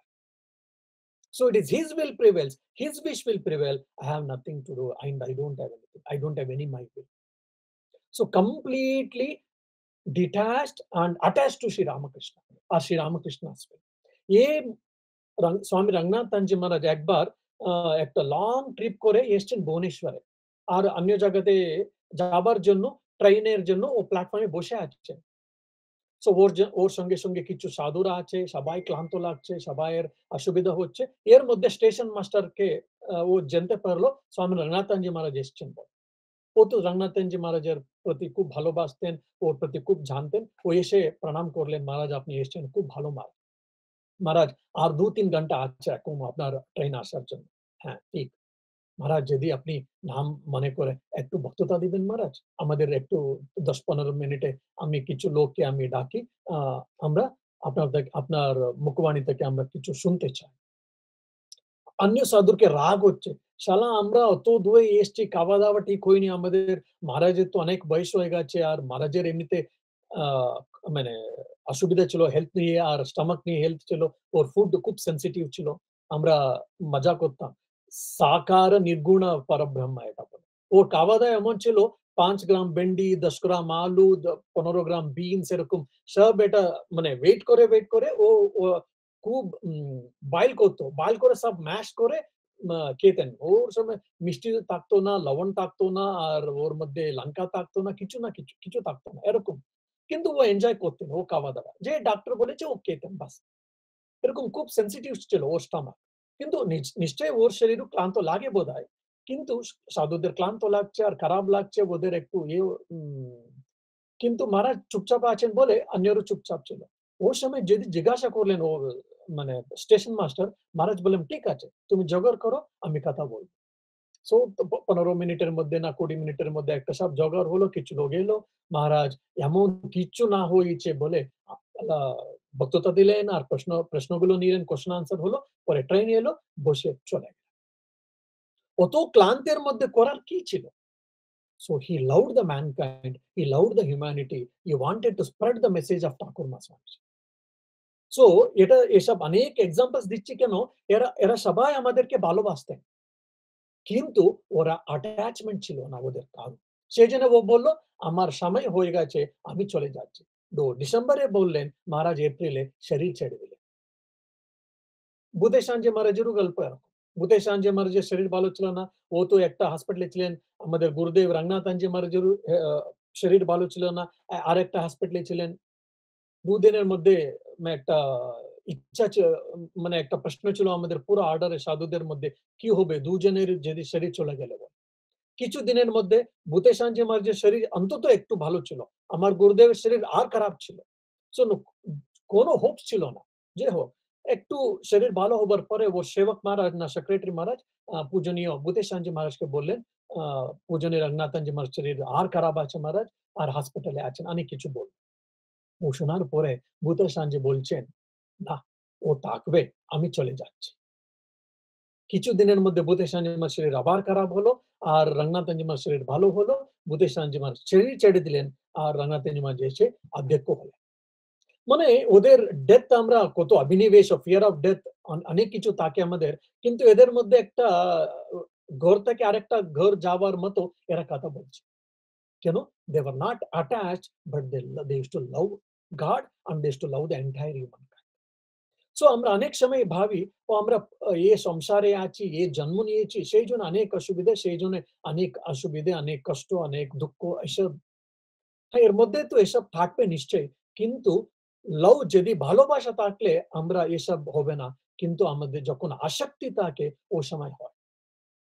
So it is his will prevails, his wish will prevail. I have nothing to do, and I don't have anything, I don't have any my will. So completely detached and attached to Sri Ramakrishna or Sri Ramakrishna's will. ये স্বামী রঙ্গনাথজি মহারাজ একবার একটা লং ট্রিপ করে এসছেন ভুবনেশ্বরে। আর অন্য জায়গাতে যাবার জন্য ট্রেনের জন্য ও প্ল্যাটফর্মে বসে আছেন। সো ওর সঙ্গে কিছু সাধুরা আছে, সবাই ক্লান্ত লাগছে, সবাইয়ের অসুবিধা হচ্ছে। এর মধ্যে স্টেশন মাস্টারকে ও জানতে পারলো স্বামী রঙ্গনাথজি মহারাজ এসছেন বলে। ও তো রঙ্গনাথজি মহারাজের প্রতি খুব ভালোবাসতেন, ওর প্রতি খুব জানতেন। ও এসে প্রণাম করলেন, "মহারাজ আপনি এসছেন, খুব ভালো মহারাজ আর ২-৩ ঘন্টা আছে এখন আপনার ট্রেন আসার জন্য।" হ্যাঁ, ঠিক। "মহারাজ যদি আপনি নাম মনে করে একটু বক্তৃতা দিবেন মহারাজ? আমাদের একটু ১০-১৫ মিনিটে আমি কিছু লোককে আমি ডাকি। আ আমরা আপনার মুখবাণী থেকে আমরা কিছু শুনতে চাই।" अन्य সাধুরকে রাগ হচ্ছে। শালা আমরা অত দূরে এসছি, খাওয়া-দাওয়া ঠিক হয়নি আমাদের। মহারাজের তো অনেক বয়স হয়ে গেছে। আর মহারাজের এমনিতে আ মানে অসুবিধা ছিল হেলথ নিয়ে আর স্টমাক নিয়ে হেলথ ছিল। ওর ফুড খুব সেনসিটিভ ছিল। আমরা মজা করতাম। সাকার নির্গুণ পরব্রহ্ম এটা বলে। ওর খাওয়া-দাওয়া এমন ছিল ৫ গ্রাম ভেন্ডি, ১০ গ্রাম আলু, ১৫ গ্রাম বিনস এরকম সব এটা মানে ওয়েট করে ও খুব বয়েল করতো। বয়েল করে সব ম্যাশ করে খেতেন। ওর সময় মিষ্টি থাকতো না, লবণ থাকতো না, আর ওর মধ্যে লঙ্কা থাকতো না, কিছু না কিছু থাকতো না। এরকম। কিন্তু ও এনজয় করতেন ও খাওয়া-দাওয়া। যে ডাক্তার বলেছে ও খেতেন বাস। এরকম খুব সেনসিটিভ ছিল ওর স্টমাক। কিন্তু নিশ্চয়ই ওর শরীরও ক্লান্ত লাগে বোধহয়। কিন্তু সাধুদের ক্লান্ত লাগছে আর খারাপ লাগছে ওদের একটু কিন্তু মহারাজ চুপচাপ আছেন বলে অন্যরা চুপচাপ ছিল। ওর সময় যদি জিজ্ঞাসা করলেন ও মানে স্টেশন মাস্টার, মহারাজ বললেন, "ঠিক আছে, তুমি জোগাড় করো, আমি কথা বলব।" সো ১৫ মিনিটের মধ্যে না ২০ মিনিটের মধ্যে একটা সব জোগাড় হলো, কিছু লোক এলো। মহারাজ এমন কিচ্ছু না হয়েছে বলে আ বক্তৃতা দিলেন আর প্রশ্নগুলো নিলেন, কোয়েশ্চেন আনসার হলো। পরে ট্রেন এলো, বসে চলে গেলেন। অত ক্লান্তের মধ্যে করার কি ছিল? So he loved the mankind, he loved the humanity, he wanted to spread the message of Thakur Maswami. So এসব অনেক এক্সাম্পলস দিচ্ছি কেন? এরা সবাই আমাদেরকে ভালোবাসতেন। কিন্তু ওরা অ্যাটাচমেন্ট ছিল না ওদের কারো। সেজন্য ও বলল, "আমার সময় হয়ে গেছে, আমি চলে যাচ্ছি।" তো ডিসেম্বরে বললেন, মহারাজ এপ্রিলে শরীর ছেড়ে দিলেন। ভূতেশ সাঞ্জে মহারাজেরও গল্প এরকম। ভূতেশ সাঞ্জে মহারাজের শরীর ভালো ছিল না। ও তো একটা হাসপাতালে ছিলেন। আমাদের গুরুদেব রঙ্গনাথজি মহারাজেরও শরীর ভালো ছিল না। আরেকটা হাসপাতালে ছিলেন। ২ দিনের মধ্যে একটা ইচ্ছা মানে একটা প্রশ্ন ছিল আমাদের পুরো অর্ডারে সাধুদের মধ্যে, কি হবে ২ জনের যদি শরীর চলে গেলে? কিছু দিনের মধ্যে ভূতেশ সাঞ্জে মহারাজের শরীর অন্তত একটু ভালো ছিল। আমার গুরুদেবের শরীর আর খারাপ ছিল। সো কোনো হোপ ছিল না। যে হোক একটু শরীর ভালো হবার পরে ওর সেবক মহারাজ না সেক্রেটারি মহারাজ পূজনীয় ভূতেশ সাঞ্জে মহারাজকে বললেন, আ পূজনীয় রঙ্গনাথজি মহারাজ শরীর আর খারাপ আছে মহারাজ, আর হাসপাতালে আছেন। অনেক কিছু বললেন। ও শোনার পরে ভূতেশ সাঞ্জে বলছেন, "না, ও থাকবে, আমি চলে যাচ্ছি।" কিছুদিনের মধ্যে ভূতেশ সাঞ্জেমার শরীর আবার খারাপ হলো, আর রঙ্গনাথঞ্জিমার শরীর ভালো হলো। ভূতেশ সাঞ্জেমার শরীর ছেড়ে দিলেন, আর রঙ্গনাথঞ্জিমা যে এসে অধ্যক্ষ হলেন। মানে ওদের ডেথ আমরা কত অভিনিবেশ ও ফিয়ার অফ ডেথ অনেক কিছু থাকে আমাদের। কিন্তু এদের মধ্যে একটা ঘর থেকে আরেকটা ঘর যাওয়ার মতো এরা কথা বলছে। কেন? They were not attached, but they used to love God and they used to love the entire humankind. So আমরা অনেক সময় ভাবি ও আমরা এ সংসারে আছি, এ জন্ম নিয়েছি সেইজন্য অনেক অসুবিধা, সেইজন্য অনেক কষ্ট, অনেক দুঃখ এসব। হ্যাঁ, এর মধ্যে তো এসব থাকবে নিশ্চয়ই। কিন্তু যদি ভালোবাসা থাকলে আমরা এসব হবে না। কিন্তু আমাদের যখন আসক্তি থাকে ও সময় হয়।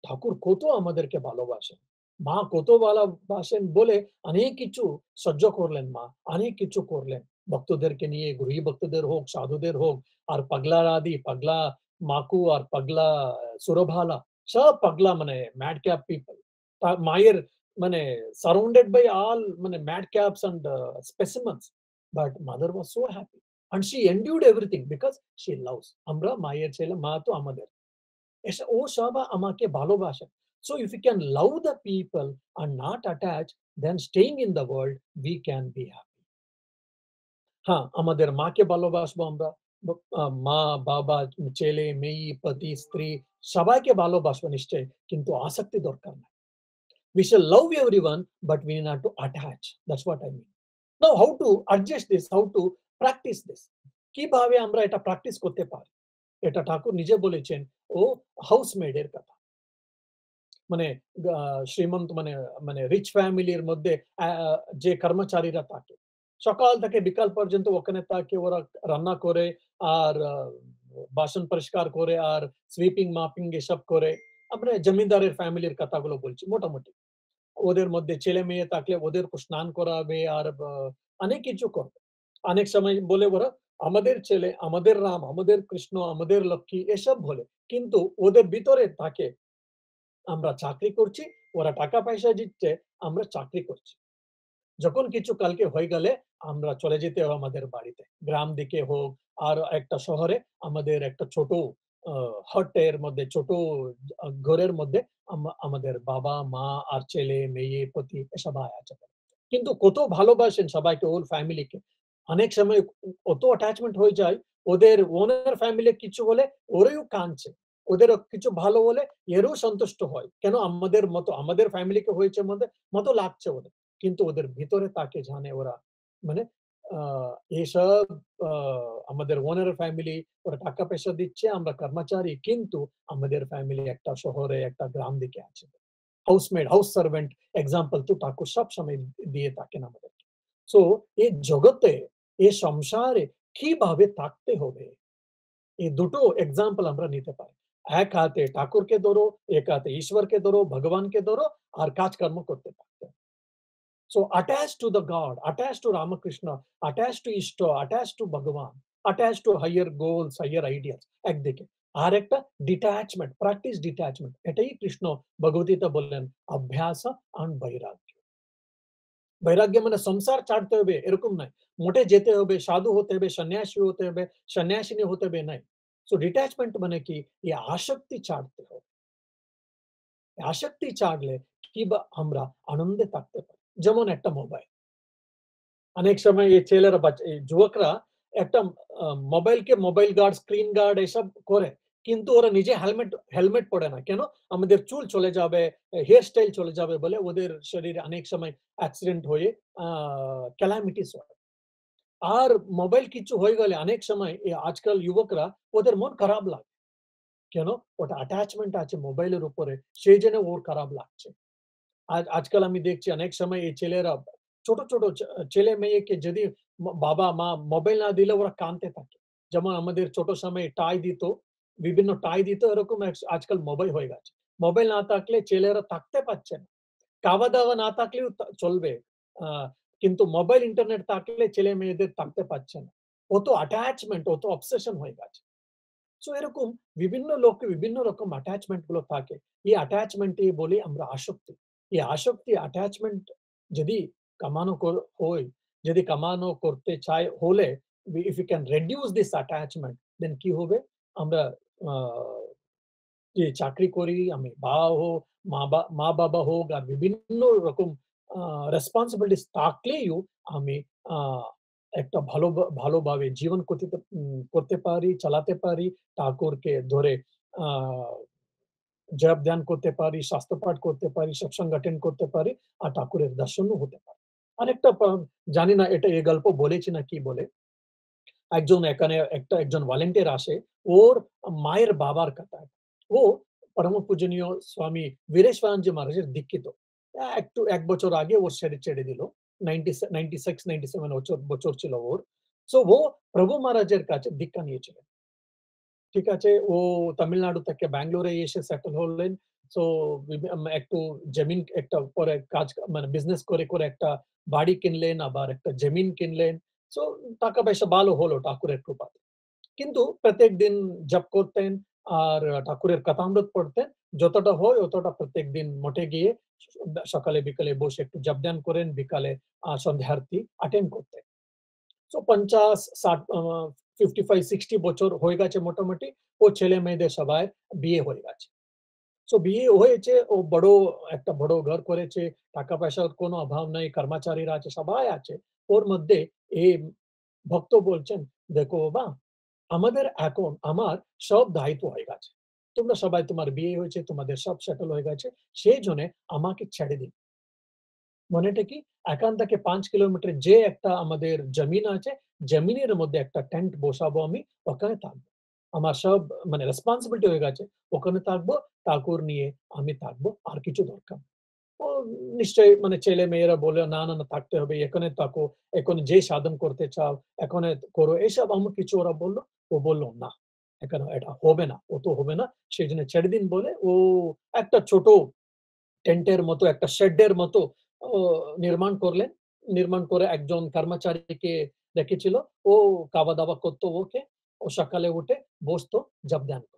ঠাকুর কত আমাদেরকে ভালোবাসেন। মা কত ভালোবাসেন বলে অনেক কিছু সহ্য করলেন মা। অনেক কিছু করলেন। ভক্তদেরকে নিয়ে গৃহী ভক্তদের হোক, সাধুদের হোক, আর পাগলা রাধি, পাগলা মাকু আর পাগলা সুরভালা সব পাগলা মানে ম্যাড ক্যাপ পিপল। মায়ের মানে সারাউন্ডেড বাই অল মানে madcaps and specimens. But mother was so happy and she endured everything because she loves. আমরা মায়ের ছেলে, মা তো আমাদের। ও সব আমাকে ভালোবাসে। So if we can love the people and not attach, then staying in the world, we can be happy. হ্যাঁ, আমাদের মাকে ভালোবাসবো আমরা। মা, বাবা, ছেলে, মেয়ে, পতি, স্ত্রী সবাইকে ভালোবাসবো নিশ্চয়ই। কিন্তু আসক্তি দরকার নাই। We shall love everyone, but we need not to attach. That's what I mean. Now, how to adjust this? How to practice this? কিভাবে আমরা এটা প্র্যাকটিস করতে পারি? এটা ঠাকুর নিজে বলেছেন ও হাউসমেড এর কথা। মানে আ শ্রীমন্ত মানে মানে রিচ ফ্যামিলির মধ্যে যে কর্মচারীরা থাকে। সকাল থেকে বিকাল পর্যন্ত ওখানে থাকে ওরা রান্না করে আর বাসন পরিষ্কার করে আর সুইপিং, মপিং এসব করে। আমরা জমিদারের ফ্যামিলির কথাগুলো বলছি মোটামুটি। ওদের মধ্যে ছেলে-মেয়ে থাকলে ওদেরকে স্নান করাবে আর অনেক কিছু করবে। অনেক সময় বলে ওরা, "আমাদের ছেলে, আমাদের রাম, আমাদের কৃষ্ণ, আমাদের লক্ষ্মী" এসব বলে। কিন্তু ওদের ভিতরে থাকে, আমরা চাকরি করছি, ওরা টাকা-পয়সা দিচ্ছে, আমরা চাকরি করছি। যখন কিছু কালকে হয়ে গেলে আমরা চলে যেতে হবে আমাদের বাড়িতে। গ্রাম দিকে হোক আর একটা শহরে আমাদের একটা ছোট আ হটের মধ্যে ছোট ঘরের মধ্যে আমাদের বাবা, মা আর ছেলে, মেয়ে, পতি সবাই আছে। কিন্তু কত ভালোবাসেন সবাইকে ওর ফ্যামিলিকে। অনেক সময় অত অ্যাটাচমেন্ট হয়ে যায় ওদের ওনার ফ্যামিলি কিছু হলে ওরাও কাঁদছে। ওদেরও কিছু ভালো হলে এরও সন্তুষ্ট হয়। কেন আমাদের মতো আমাদের ফ্যামিলিকে হয়েছে মতো লাগছে ওদের। কিন্তু ওদের ভিতরে তাকে জানে ওরা মানে আ এসব আ আমাদের ওনার ফ্যামিলি ওরা টাকা-পয়সা দিচ্ছে, আমরা কর্মচারী। কিন্তু আমাদের ফ্যামিলি একটা শহরে, একটা গ্রাম দিকে আছে। হাউসমেড, হাউস সার্ভেন্ট এক্সাম্পল তো ঠাকুর সবসময় দিয়ে থাকেন আমাদেরকে। সো এই জগতে, এই সংসারে কিভাবে থাকতে হবে? এই দুটো এক্সাম্পল আমরা নিতে পারি। এক হাতে ঠাকুরকে ধরো, এক হাতে ঈশ্বরকে ধরো, ভগবানকে ধরো আর কাজকর্ম করতে থাকতে। So attached to the God, attached to Ramakrishna, attached to Ishta, attached to Bhagavan, attached to higher goals, higher ideas একদিকে। আর একটা ডিট্যাচমেন্ট, প্র্যাকটিস ডিট্যাচমেন্ট। এটাই কৃষ্ণ ভগবদ্গীতা বললেন, অভ্যাস and বৈরাগ্য। বৈরাগ্য মানে সংসার ছাড়তে হবে এরকম নয়। মঠে যেতে হবে, সাধু হতে হবে, সন্ন্যাসী হতে হবে, সন্ন্যাসিনী হতে হবে নাই। সো ডিট্যাচমেন্ট মানে কি? এই আসক্তি ছাড়তে হবে। আসক্তি ছাড়লে কিবা আমরা আনন্দে থাকতে পারি। যেমন একটা মোবাইল। অনেক সময় এই ছেলেরা এই যুবকরা একটা মোবাইলকে মোবাইল গার্ড, স্ক্রিন গার্ড এসব করে। কিন্তু ওরা নিজে হেলমেট হেলমেট পড়ে না। কেন? আমাদের চুল চলে যাবে, হেয়ার স্টাইল চলে যাবে বলে ওদের শরীরে অনেক সময় অ্যাক্সিডেন্ট হয়ে আ ক্যালামিটিস হয়। আর মোবাইল কিছু হয়ে গেলে অনেক সময় আজকাল যুবকরা ওদের মন খারাপ লাগে। কেন? ওটা অ্যাটাচমেন্ট আছে মোবাইলের উপরে। সেইজন্য ওর খারাপ লাগছে। আজকাল আমি দেখছি অনেক সময় এই ছেলেরা ছোট ছেলে-মেয়েকে যদি বাবা-মা মোবাইল না দিলে ওরা কাঁদতে থাকে। যেমন আমাদের ছোট সময়ে টাই দিত, বিভিন্ন টাই দিত এরকম আজকাল মোবাইল হয়ে গেছে। মোবাইল না থাকলে ছেলেরা থাকতে পারছে না। খাওয়া-দাওয়া না থাকলেও চলবে। আ কিন্তু মোবাইল ইন্টারনেট থাকলে ছেলে-মেয়েদের থাকতে পারছে না। অত অ্যাটাচমেন্ট, অত অবসেশন হয়ে গেছে। সো এরকম বিভিন্ন লোককে বিভিন্ন রকম অ্যাটাচমেন্ট গুলো থাকে। এই অ্যাটাচমেন্টই বলি আমরা আসক্তি। এই আসক্তি অ্যাটাচমেন্ট যদি কমানো হয়, যদি কমানো করতে চাই হলে if you can reduce this attachment then কি হবে? আমরা আ যে চাকরি করি, আমি মা-বাবা হোক আর বিভিন্ন রকম আ রেসপন্সিবিলিটিস থাকলেও আমি আ একটা ভালোভাবে জীবন করতে পারি, চালাতে পারি। ঠাকুরকে ধরে আ জপ ধ্যান করতে পারি, শাস্ত্রপাঠ করতে পারি, সৎসঙ্গ অ্যাটেন্ড করতে পারি। আর ঠাকুরের দর্শনও হতে পারে। আরেকটা জানি না এটা এই গল্প বলেছি না কি বলে। এখানে একজন ভলান্টিয়ার আসে। ওর মায়ের বাবার কথা। ও পরম পূজনীয় স্বামী বীরেশানন্দ মহারাজের দীক্ষিত। একটু ১ বছর আগে ও ছেড়ে দিল। 96-97 বছর ছিল ওর। সো ও প্রভু মহারাজের কাছে দীক্ষা নিয়েছিলেন। ঠিক আছে? ও তামিলনাড়ু থেকে ব্যাঙ্গালোরে এসে সেটেল হলেন। সো একটু জমিন একটা পরে মানে বিজনেস করে একটা বাড়ি কিনলেন, আবার একটা জমিন কিনলেন। সো টাকা-পয়সা ভালো হলো ঠাকুরের কৃপাতে। কিন্তু প্রত্যেকদিন জপ করতেন আর ঠাকুরের কথামৃত পড়তেন। যতটা হয় অতটা প্রত্যেকদিন মঠে গিয়ে সকালে বিকালে বসে একটু জপ ধ্যান করেন, বিকালে সন্ধ্যা আরতি অ্যাটেন্ড করতেন। সো ৫০, ৬০ 55-60 বছর হয়ে গেছে মোটামুটি। ওর ছেলে-মেয়েদের সবার বিয়ে হয়ে গেছে। সো বিয়ে হয়েছে, ও একটা বড় ঘর করেছে, টাকা-পয়সার কোনো অভাব নাই, কর্মচারীরা আছে, সবাই আছে। ওর মধ্যে এই ভক্ত বলছেন, "দেখো বাবা আমাদের এখন আমার সব দায়িত্ব হয়ে গেছে। তোমরা সবাই তোমার বিয়ে হয়েছে, তোমাদের সব সেটেল হয়ে গেছে। সেইজন্যে আমাকে ছেড়ে দিন। মানেটা কি? এখান থেকে ৫ কিলোমিটার যে একটা আমাদের জমিন আছে, জমিনের মধ্যে একটা টেন্ট বসাবো আমি, ওখানে থাকবো। আমার সব মানে রেসপনসিবিলিটি হয়ে গেছে। ওখানে থাকবো, ঠাকুর নিয়ে আমি থাকবো। আর কিছু দরকার নেই। ও নিশ্চয়ই মানে ছেলে-মেয়েরা বলল, "না, না, না থাকতে হবে। এখানে থাকো। এখানে যে সাধন করতে চাও, এখানে করো।" এসব আমার কিছু ওরা বলল। ও বলল, "না, এখানে এটা হবে না। ও তো হবে না।" সেজন্য ছেড়ে দিন বলে ও একটা ছোট টেন্টের মতো একটা শেডের মতো ও নির্মাণ করলেন। নির্মাণ করে একজন কর্মচারীকে রেখেছিল। ও খাওয়া-দাওয়া করতো ওকে। ও সকালে উঠে বসতো জপধ্যান করত।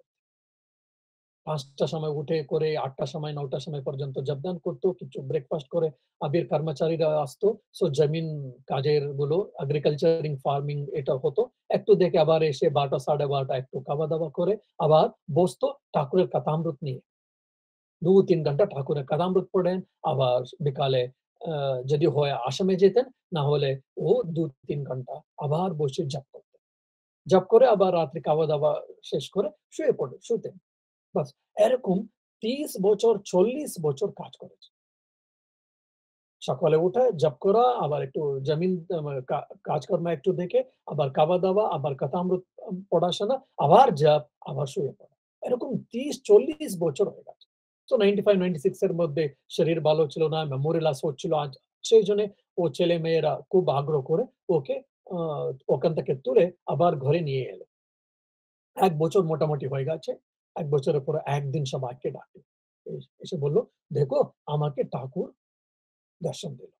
৫ টার সময় উঠে করে ৮ টার সময় ৯ টার সময় পর্যন্ত জপধ্যান করত। কিছু ব্রেকফাস্ট করে আবির কর্মচারীরা আসতো। সো জমিন কাজের গুলো এগ্রিকালচারিং ফার্মিং এটা হতো। একটু দেখে আবার এসে ১২টা ১২:৩০ একটু খাওয়া-দাওয়া করে আবার বসতো ঠাকুরের কথামৃত নিয়ে। ২-৩ ঘন্টা ঠাকুরের কাদামৃত পড়েন, আবার বিকালে আ যদি হয় আশ্রমে যেতেন, না হলে ও ২-৩ ঘন্টা আবার বসে জপ করতেন। জপ করে আবার রাত্রে খাওয়া-দাওয়া শেষ করে শুতেন। বাস এরকম ৩০ বছর ৪০ বছর কাজ করেছে। সকালে উঠে জপ করা, আবার একটু জমিন কাজকর্ম একটু দেখে, আবার খাওয়া-দাওয়া, আবার কথামৃত পড়াশোনা, আবার জপ, আবার শুয়ে পড়া। এরকম ৩০-৪০ বছর হয়ে গেছে। সো 95-96 এর মধ্যে শরীর ভালো ছিল না, মেমোরি লস হচ্ছিল। সেইজন্যে ও ছেলে-মেয়েরা খুব আগ্রহ করে ওকে আ ওখান থেকে তুলে আবার ঘরে নিয়ে এলো। ১ বছর মোটামুটি হয়ে গেছে। ১ বছরের পরে একদিন সবাইকে ডাকলো। এসে বলল, "দেখো আমাকে ঠাকুর দর্শন দিল।"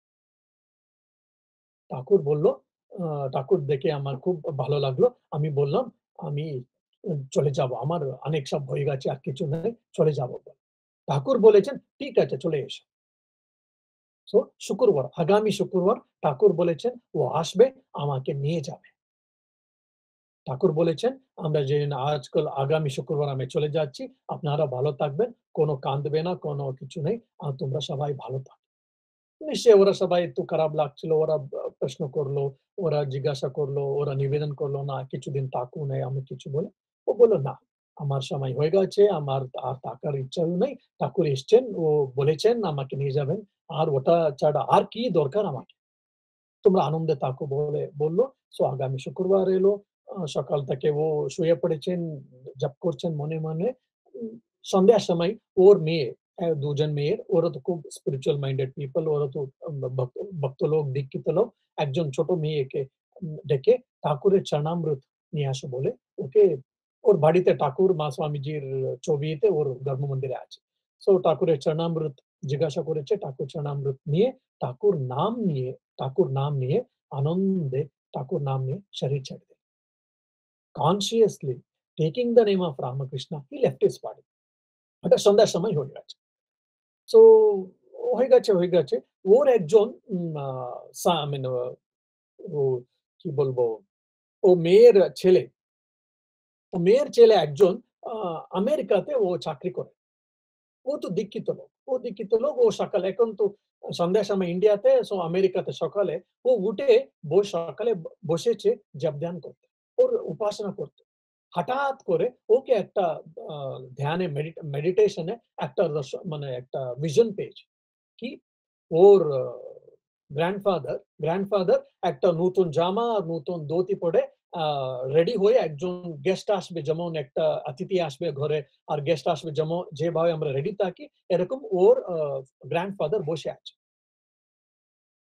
ঠাকুর বলল, আ ঠাকুর দেখে আমার খুব ভালো লাগলো। আমি বললাম, "আমি চলে যাবো। আমার অনেক সব হয়ে গেছে, আর কিছু নাই, চলে যাবো।" ঠাকুর বলেছেন, "ঠিক আছে, চলে এসো।" সো শুক্রবার, আগামী শুক্রবার ঠাকুর বলেছেন, ও আসবে, আমাকে নিয়ে যাবে। ঠাকুর বলেছেন, "আমরা যেদিন আজকাল আগামী শুক্রবার আমি চলে যাচ্ছি, আপনারা ভালো থাকবেন, কোনো কাঁদবে না, কোনো কিছু নেই। তোমরা সবাই ভালো থাকো।" নিশ্চয়ই ওরা সবাই একটু খারাপ লাগছিল। ওরা প্রশ্ন করলো, ওরা জিজ্ঞাসা করলো, ওরা নিবেদন করলো, "না কিছুদিন থাকুন আমি কিছু বলে।" ও বলল, "না, আমার সময় হয়ে গেছে। আমার আর থাকার ইচ্ছাও নেই। ঠাকুর এসছেন, ও বলেছেন আমাকে নিয়ে যাবেন। আর ওটা ছাড়া আর কি দরকার আমাকে? তোমরা আনন্দে থাকো" বলে বলল। সো আগামী শুক্রবার এলো। সকাল থেকে ও শুয়ে পড়েছেন, জপ করছেন মনে, মনে। উম সন্ধ্যার সময় ওর মেয়ে, ২ জন মেয়ের, ওরা তো খুব স্পিরিচুয়াল মাইন্ডেড পিপল, ওরা তো ভক্ত লোক, দীক্ষিত লোক। একজন ছোট মেয়েকে ডেকে ঠাকুরের চরণামৃত নিয়ে আসো বলে ওকে ওর বাড়িতে ঠাকুর মা স্বামীজির ছবিতে ওর গর্ভমন্দিরে আছে। সো ঠাকুরের চরণামৃত জিজ্ঞাসা করেছে, ঠাকুর চরণামৃত নিয়ে, ঠাকুর নাম নিয়ে ঠাকুর নাম নিয়ে আনন্দে ঠাকুর নাম নিয়ে শরীর ছেড়ে দিলেন। Consciously taking the name of Ramakrishna, he left his body. ওটা সন্ধ্যার সময় হয়ে গেছে। সো হয়ে গেছে। ওর একজন উম আ সা আই মিন ও কি বলবো? ও মেয়ের ছেলে একজন আ আমেরিকাতে ও চাকরি করে। ও তো দীক্ষিত লোক। ও দীক্ষিত লোক। ও সকালে এখন তো সন্ধ্যার সময় ইন্ডিয়াতে, সো আমেরিকাতে সকালে ও উঠে সকালে বসেছে জপ-ধ্যান করতে। ওর উপাসনা করতে। হঠাৎ করে ওকে একটা আ ধ্যানে মেডিটেশন এ একটা মানে একটা ভিশন পেয়েছে। কি? ওর গ্র্যান্ডফাদার একটা নতুন জামা আর নতুন ধুতি পরে আ রেডি হয়ে একজন গেস্ট আসবে, যেমন একটা অতিথি আসবে ঘরে আর গেস্ট আসবে যেভাবে আমরা রেডি থাকি, এরকম ওর গ্র্যান্ডফাদার বসে আছে।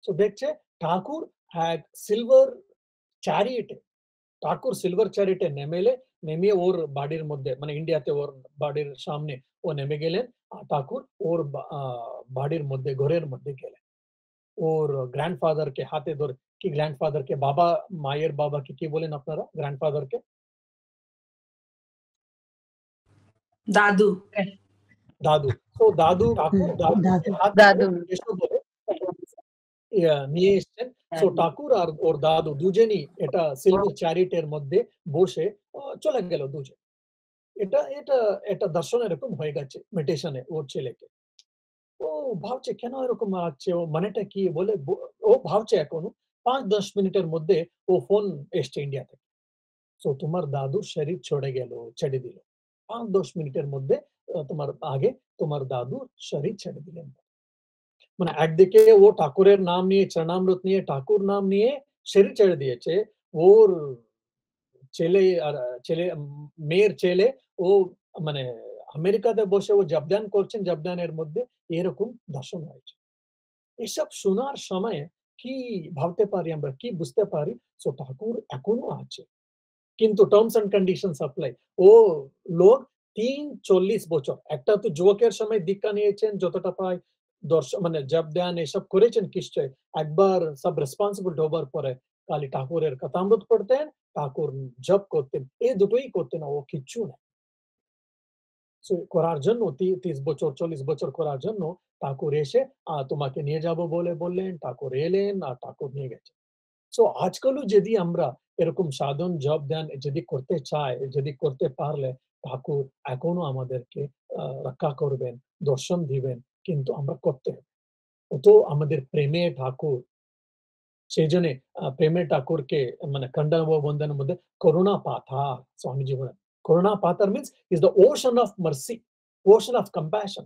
সো দেখছে ঠাকুর এক সিলভার চ্যারিয়টে সিলভার চ্যারিয়টে নেমে ওর বাড়ির মধ্যে মানে ইন্ডিয়াতে ওর বাড়ির সামনে ও নেমে গেলেন। ঠাকুর ওর বাড়ির মধ্যে ঘরের মধ্যে গেলেন। ওর গ্র্যান্ডফাদার কে হাতে ধরে, কি গ্র্যান্ডফাদার কে বাবা, মায়ের বাবাকে কি বলেন আপনারা গ্র্যান্ডফাদার কে? দাদু। দাদু। তো ঠাকুর দাদুকে দাদু। হাত ধরে দাদু। এসো বলে নিয়ে এসছেন। সো ঠাকুর আর ওর দাদু দুজনই এটা সিলভার চ্যারিট এর মধ্যে বসে চলে গেল দুজন। এটা এটা এটা দর্শন এরকম হয়ে গেছে মেডিটেশন এ ওর ছেলেকে। ও ভাবছে কেন এরকম লাগছে? ও মানেটা কি? বলে ও ভাবছে এখনো ৫-১০ মিনিটের মধ্যে ও ফোন এসছে ইন্ডিয়া থেকে। তো তোমার দাদুর শরীর ছেড়ে দিল 5-10 মিনিটের মধ্যে তোমার আগে তোমার দাদু শরীর ছেড়ে দিলেন। মানে একদিকে ও ঠাকুরের নাম নিয়ে চরণামৃত নিয়ে ঠাকুর নাম নিয়ে শরীর ছেড়ে দিয়েছে। ওর ছেলে আর মেয়ের ছেলে ও মানে আমেরিকাতে বসে ও জবদান করছেন, জবদানের মধ্যে এরকম দর্শন হয়েছে। এসব শোনার সময় কি ভাবতে পারি আমরা, কি বুঝতে পারি? সো ঠাকুর এখনো আছে। কিন্তু টার্মস অ্যান্ড কন্ডিশনস অ্যাপ্লাই। ও লোক ৩-৪০ বছর। একটা তো যুবকের সময় দীক্ষা নিয়েছেন যতটা পায়, মানে জপ ধ্যান এসব করেছেন নিশ্চয়ই। একবার সব রেসপন্সিবল হবার পরে খালি ঠাকুরের কথামৃত পড়তেন, ঠাকুর জপ করতেন। এই দুটোই করতেন, ও কিচ্ছু না। সো করার জন্য ৩০ বছর ৪০ বছর করার জন্য ঠাকুর এসে তোমাকে নিয়ে যাব বলে বললেন, ঠাকুর এলেন আর ঠাকুর নিয়ে গেছেন। সো আজকালও যদি আমরা এরকম সাধন জপ ধ্যান যদি করতে চাই, যদি করতে পারলে ঠাকুর এখনো আমাদেরকে রক্ষা করবেন, দর্শন দিবেন, কিন্তু আমরা করতে হবে। ও তো আমাদের প্রেমের ঠাকুর। সেইজন্যে প্রেমের ঠাকুরকে মানে খণ্ডানুভ বন্ধনের মধ্যে করুণা পাথার স্বামীজি বলেন। করুণা পাথার means is the ocean of mercy, ocean of compassion.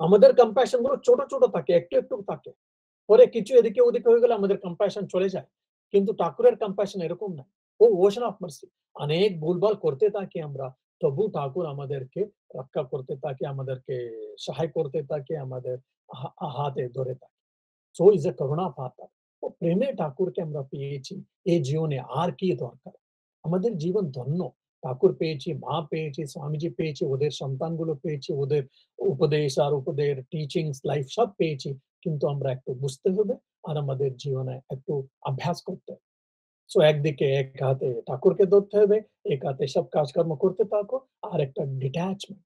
আমাদের compassion গুলো ছোট, ছোট থাকে, একটু, একটু থাকে। পরে কিছু এদিকে ওদিকে হয়ে গেলে আমাদের কম্প্যাশন চলে যায়। কিন্তু ঠাকুরের কম্প্যাশন এরকম না। ও ওশন অফ মার্সি। অনেক ভুলভাল করতে থাকি আমরা। তবু ঠাকুর আমাদেরকে রক্ষা করতে থাকে, আমাদেরকে সহায় করতে থাকে, আমাদের হাতে ধরে থাকে। সো ইজ এ করুণা পাতার। ও প্রেমে ঠাকুরকে আমরা পেয়েছি। এই জীবনে আর কি দরকার? আমাদের জীবন ধন্য। ঠাকুর পেয়েছি, মা পেয়েছি, স্বামীজি পেয়েছি, ওদের সন্তানগুলো পেয়েছি, ওদের উপদেশ আর ওদের টিচিংস, লাইফ সব পেয়েছি। কিন্তু আমরা একটু বুঝতে হবে আর আমাদের জীবনে একটু অভ্যাস করতে হবে। সো একদিকে এক হাতে ঠাকুরকে ধরতে হবে, এক হাতে সব কাজকর্ম করতে থাকো, আর একটা ডিট্যাচমেন্ট।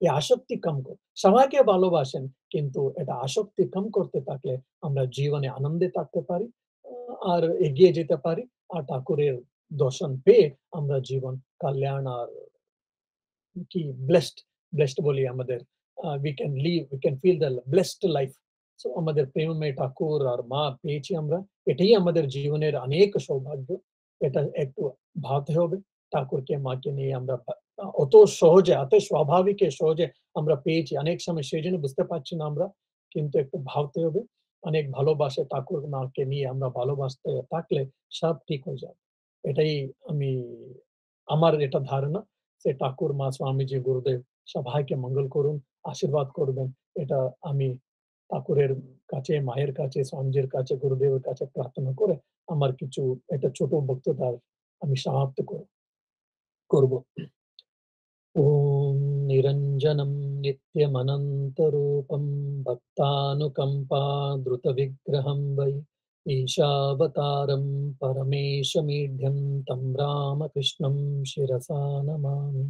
এই আসক্তি কম করো। সবাইকে ভালোবাসেন, কিন্তু এটা আসক্তি কম করতে থাকলে আমরা জীবনে আনন্দে থাকতে পারি, আর এগিয়ে যেতে পারি। আর ঠাকুরের দর্শন পেয়ে আমরা জীবন কল্যাণ আর কি ব্লেসড বলি আমাদের we can feel the blessed life. So আমাদের প্রেমময় ঠাকুর আর মা পেয়েছি আমরা। এটাই আমাদের জীবনের অনেক সৌভাগ্য। এটা একটু ভাবতে হবে। ঠাকুরকে, মাকে নিয়ে আমরা অত সহজে, এত স্বাভাবিক সহজে আমরা পেয়েছি। অনেক সময় সেইজন্য বুঝতে পারছি না আমরা। কিন্তু একটু ভাবতে হবে। অনেক ভালোবাসে ঠাকুর, মাকে নিয়ে আমরা ভালোবাসতে থাকলে সব ঠিক হয়ে যাবে। এটাই আমি আমার এটা ধারণা। যে ঠাকুর, মা, স্বামীজি, গুরুদেব সবাইকে মঙ্গল করুন, আশীর্বাদ করবেন। এটা আমি ঠাকুরের কাছে, মায়ের কাছে, স্বামীজির কাছে, গুরুদেবের কাছে প্রার্থনা করে আমার কিছু একটা ছোট বক্তৃতা আমি সমাপ্ত করব। ওম নিরঞ্জনম নিত্যমনন্তরূপম ভক্তানুকম্পা দ্রুতবিগ্রহম বৈ ঈশাবতারম পরমেশমীঢ্যম তম রামকৃষ্ণম শিরসা নমামি।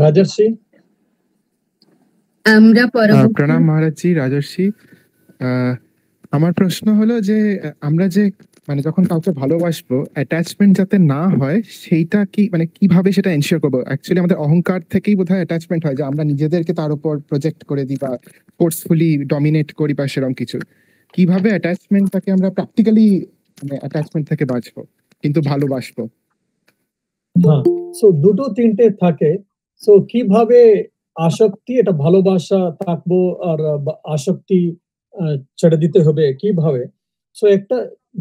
রাজর্ষি, আমরা পরবর্তী প্রণাম মহারাজজি, রাজর্ষি। আমার প্রশ্ন হলো যে আমরা যে মানে যখন কাউকে ভালোবাসবো, অ্যাটাচমেন্ট যাতে না হয় সেইটা কি মানে কিভাবে সেটা এনশিওর করবো? অ্যাকচুয়ালি আমাদের অহংকার থেকেই বোধহয় অ্যাটাচমেন্ট হয়, যে আমরা নিজেদেরকে তার উপর প্রজেক্ট করে দিই বা ফোর্সফুলি ডমিনেট করি বা সেরকম কিছু। কিভাবে অ্যাটাচমেন্টটাকে আমরা প্র্যাকটিক্যালি মানে অ্যাটাচমেন্ট থেকে বাঁচবো কিন্তু ভালোবাসবো? হ্যাঁ, সো দুটো তিনটে থাকে। সো কিভাবে আসক্তি, এটা ভালোবাসা থাকবো আর আসক্তি ছেড়ে দিতে হবে কিভাবে? সো একটা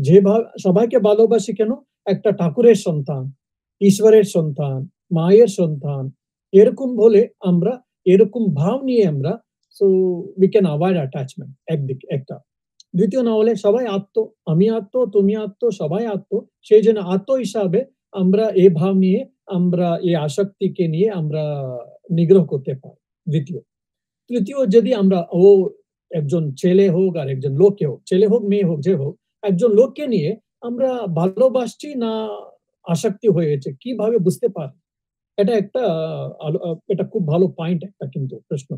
যেভাবে সবাইকে ভালোবাসি কেন, একটা ঠাকুরের সন্তান, ঈশ্বরের সন্তান, মায়ের সন্তান, এরকম বলে আমরা এরকম ভাব নিয়ে আমরা so we can avoid attachment একদিকে একটা। দ্বিতীয় না হলে সবাই আত্ম, আমি আত্ম, তুমি আত্ম, সবাই আত্ম। সেই জন্য আত্ম হিসাবে আমরা এই ভাব নিয়ে আমরা এই আসক্তিকে নিয়ে আমরা নিগ্রহ করতে পারি। দ্বিতীয়। তৃতীয়, যদি আমরা একজন ছেলে হোক আর একজন লোককে হোক, ছেলে হোক মেয়ে হোক যে হোক, একজন লোককে নিয়ে আমরা ভালোবাসছি না আসক্তি হয়েছে, কিভাবে বুঝতে পারি? এটা একটা এটা খুব ভালো পয়েন্ট একটা কিন্তু প্রশ্ন।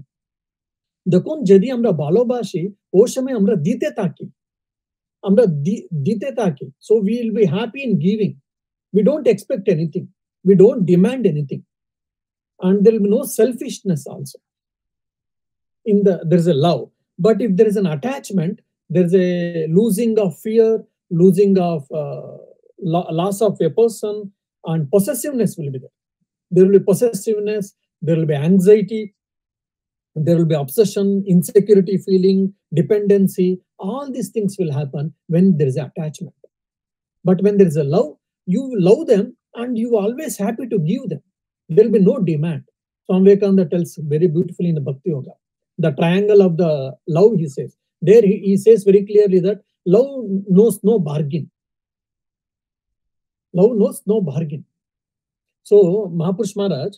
দেখুন, যদি আমরা ভালোবাসি ওই সময় আমরা দিতে থাকি, আমরা দিতে থাকি। So we will be happy in giving. We don't expect anything. We don't demand anything. And there will be no selfishness also. There is a love. But if there is an attachment, there's a losing of fear, losing of loss of a person, and possessiveness will be there. There will be possessiveness, there will be anxiety, there will be obsession, insecurity feeling, dependency. All these things will happen when there is attachment. But when there is a love, you love them and you are always happy to give them. There will be no demand. Swami Vivekananda tells very beautifully in the Bhakti Yoga, the triangle of the love, he says. There he says very clearly that love knows no bargain. Love knows no bargain. So Mahapurush Maharaj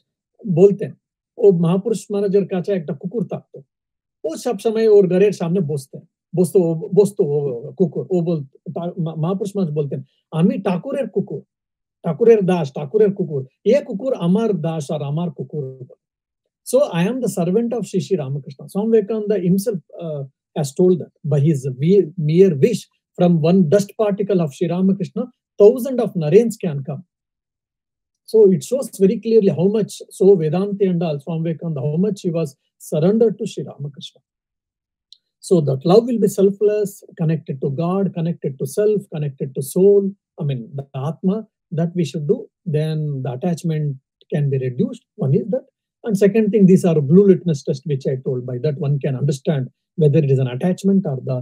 बोलते हैं, वो महापुरुष महाराजेर काছে একটা কুকুর থাকতো, ও সব সময় ওর ঘরের সামনে বসতো কুকুর। ও মহাপুরুষ মহারাজ বলতেন, আমি ঠাকুরের কুকুর, ঠাকুরের দাস, ঠাকুরের কুকুর, এ কুকুর আমার দাস আর আমার কুকুর। So I am the servant of Shri Shri Ramakrishna. Swami Vivekananda himself has told that by his mere wish, from one dust particle of Shri Ramakrishna, thousands of Narens can come. So it shows very clearly how much, so Vedanta and all, Swami Vivekananda, how much he was surrendered to Shri Ramakrishna. So that love will be selfless, connected to God, connected to self, connected to soul, I mean the Atma, that we should do. Then the attachment can be reduced. One is that. And second thing, these are blue litmus test which I told. By that one can understand whether it is an attachment or the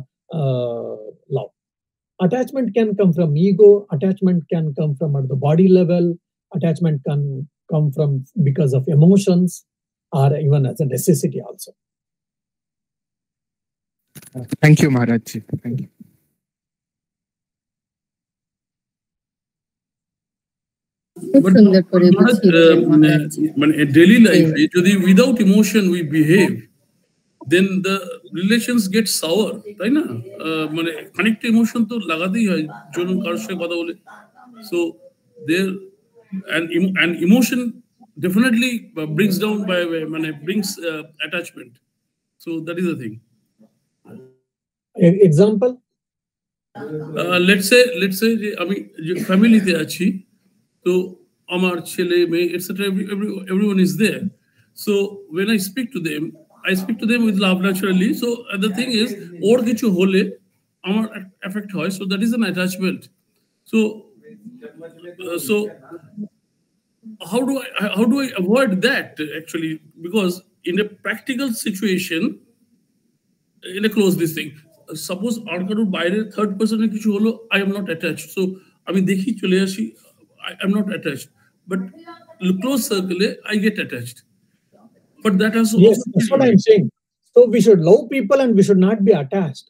love. Attachment can come from ego, attachment can come from at the body level, attachment can come from because of emotions or even as a necessity also. Thank you, Maharaj. Thank you. But daily life, without emotion we behave, then the relations get sour, right? Connect emotion to lagatei hoy jon kar sothe kotha bole. So there and emotion definitely brings down brings attachment. So that is the thing. Example? Let's say আমি ফ্যামিলিতে আছি, তো আমার ছেলে মেয়ে etc. everyone is there. So when I speak to them with love naturally. So the thing is, or কিছু হলে আমার affect হয়, so that is an attachment. So how do I avoid that actually? Because in a practical situation, in a close this thing, suppose আর কারোর বাইরে থার্ড পার্সনের কিছু হলো, I am not attached. So আমি দেখি চলে আসি, I am not attached. But close circle, I get attached. But that has yes, that's what I'm saying. So we should love people and we should not be attached.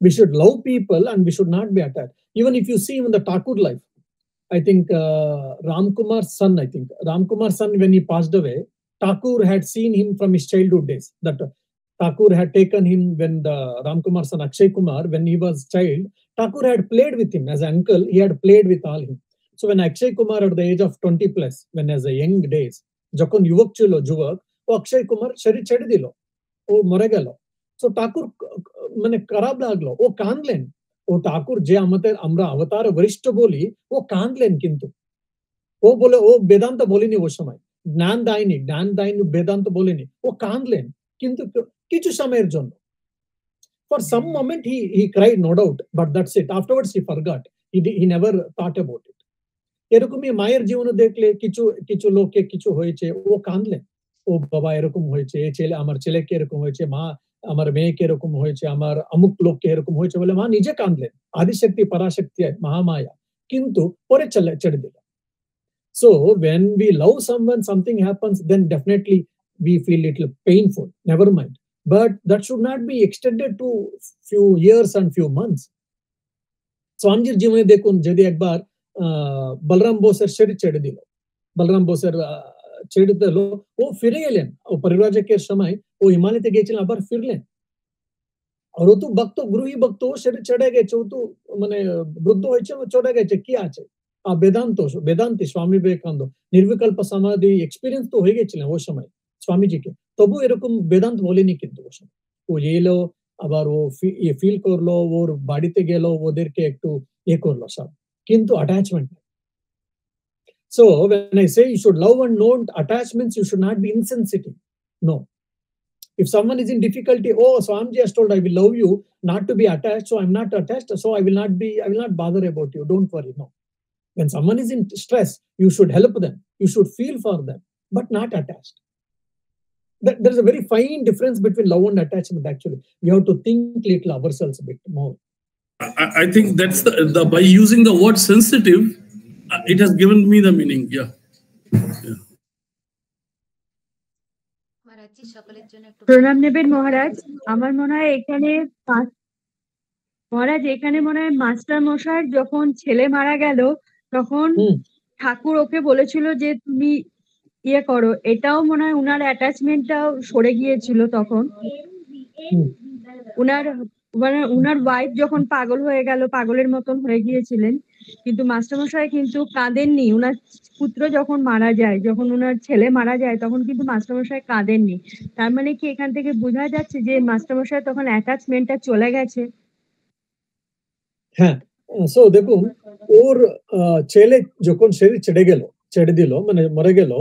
We should love people and we should not be attached. Even if you see in the Thakur life, I think Ramkumar's son, when he passed away, Thakur had seen him from his childhood days. That Thakur had taken him when the Ramkumar's son Akshay Kumar, when he was child, Thakur had played with him as an uncle. He had played with all him. So when Akshay Kumar at the age of 20 plus, when as a young days, যখন যুবক ছিল যুবক, ও অক্ষয় কুমার শরীর ছেড়ে দিল, ও মরে গেল। So ঠাকুর মানে খারাপ লাগলো, ও কাঁদলেন। ও ঠাকুর যে আমরা অবতার বরিষ্ঠ বলি, ও কাঁদলেন। কিন্তু ও বলে, ও বেদান্ত বলিনি ওই সময়, জ্ঞান দেয়নি বেদান্ত বলিনি, ও কাঁদলেন কিন্তু কিছু সময়ের জন্য। For some moment he cried, no doubt, but that's it. Afterwards he forgot. He never thought about it. এরকমই মায়ের জীবনে দেখলে কিছু লোকে কিছু হয়েছে, ও কাঁদলেন, ও বাবা এরকম হয়েছে, আমার ছেলেকে এরকম হয়েছে, মা আমার মেয়েকে এরকম হয়েছে, আমার অমুক লোককে এরকম হয়েছে বলে মা নিজে কাঁদলেন। আদিশক্তি পরাশক্তি মহামায়া, কিন্তু পরে ছেড়ে দিলেন। So when we love someone, something happens, then definitely we feel little painful, never mind. But that should not be extended to few years and few months. স্বামীজির জীবনে দেখুন, যদি একবার বলরাম বোসের শরীর ছেড়ে দিল, বলরাম বোসের ছেড়ে দিল, ও ফিরে এলেন। ও পরিব্রাজকের সময় ও হিমালয়তে গিয়েছিলেন, আবার ফিরলেন। আর ও তো ভক্ত, গৃহী ভক্ত, ও শরীর ছেড়ে গেছে, ও তো মানে বৃদ্ধ হয়েছে, ও চলে গেছে, কি আছে? আর বেদান্তি স্বামী বিবেকানন্দ নির্বিকল্প সমাধি এক্সপিরিয়েন্স তো হয়ে গেছিলেন ওই সময় স্বামীজিকে, তবু এরকম বেদান্ত বলেনি। কিন্তু ওই সময় ও এলো, আবার ও ফিল করলো, ওর বাড়িতে গেল, ওদেরকে একটু করলো সব, কিন্তু attachment. So when I say you should love and not attachments, you should not be insensitive. No. If someone is in difficulty, oh, so I'm just told I will love you, not to be attached, so I'm not attached, so I will not bother about you. Don't worry. No. When someone is in stress, you should help them. You should feel for them, but not attached. There's a very fine difference between love and attachment, actually. We have to think little ourselves a bit more. I think that's the by using the word sensitive, it has given me the meaning. Yeah. প্রণাম নেবেন মহারাজ। আমার মনে হয় এখানে মহারাজ এখানে মনে হয় মাস্টার মশাই যখন ছেলে মারা গেল তখন ঠাকুর ওকে বলেছিল যে তুমি ইয়ে করো, এটাও মনে হয় উনার অ্যাটাচমেন্টটাও সরে গিয়েছিল তখন। উনার ওয়াইফ যখন পাগল হয়ে গেল, পাগলের মতন হয়ে গিয়েছিলেন, কিন্তু মাস্টারমশাই কিন্তু কাঁদেননি। উনার পুত্র যখন মারা যায়, যখন উনার ছেলে মারা যায়, তখন কিন্তু মাস্টারমশাই কাঁদেননি। তার মানে কি এখান থেকে বোঝা যাচ্ছে যে মাস্টারমশাই তখন অ্যাটাচমেন্টটা চলে গেছে? হ্যাঁ, সো দেখুন, ওর ছেলে যখন শরীর ছেড়ে দিল, মানে মরে গেল,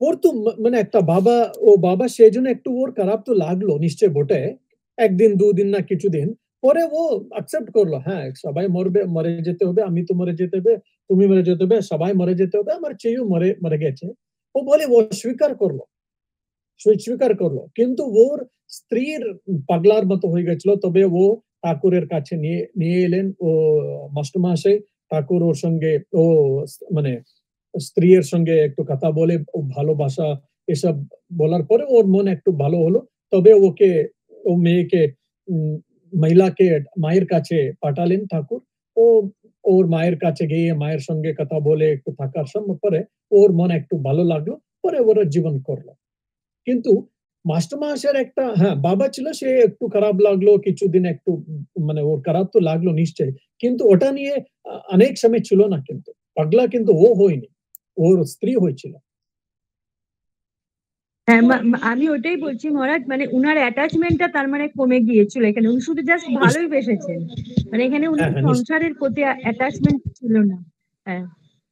ওর তো মানে একটা বাবা সেই জন্য একটু ওর খারাপ তো লাগলো নিশ্চয় বটে। একদিন দুদিন না কিছুদিন পরে ও অ্যাকসেপ্ট করলো, হ্যাঁ সবাই মরে যেতে হবে, আমি তো মরে যেতে হবে, তুমি মরে যেতে হবে, সবাই মরে যেতে হবে, আমার চেয়েও মরে গেছে। ও বলে ও স্বীকার করলো, কিন্তু ওর স্ত্রীর পাগলার মতো হয়ে গেছিল। তবে ও ঠাকুরের কাছে নিয়ে এলেন, ও মাস্টারমশাই ঠাকুর ওর সঙ্গে, ও মানে স্ত্রীর সঙ্গে একটু কথা বলে, ও ভালোবাসা এসব বলার পরে ওর মন একটু ভালো হলো। তবে ও মেয়েকে মহিলাকে মায়ের কাছে পাঠালেন ঠাকুর। ও ওর মায়ের কাছে গিয়ে মায়ের সঙ্গে কথা বলে একটু থাকার সময় পরে ওর মন একটু ভালো লাগলো, পরে ওরা জীবন করলো। কিন্তু মাস্টারমশাইয়ের একটা বাবা ছিল, সে একটু খারাপ লাগলো কিছুদিন, একটু মানে ওর খারাপ তো লাগলো নিশ্চয়ই, কিন্তু ওটা নিয়ে অনেক সময় ছিল না। কিন্তু পাগলা কিন্তু ও হয়নি, ওর স্ত্রী হয়েছিল। হ্যাঁ, আমি ওটাই বলছি মহারাজ, মানে উনার অ্যাটাচমেন্টটা তার মানে কমে গিয়েছিল এখানে। উনি শুধু জাস্ট ভালোই বেসেছেন, মানে এখানে উনার সংসারের প্রতি অ্যাটাচমেন্ট ছিল না। হ্যাঁ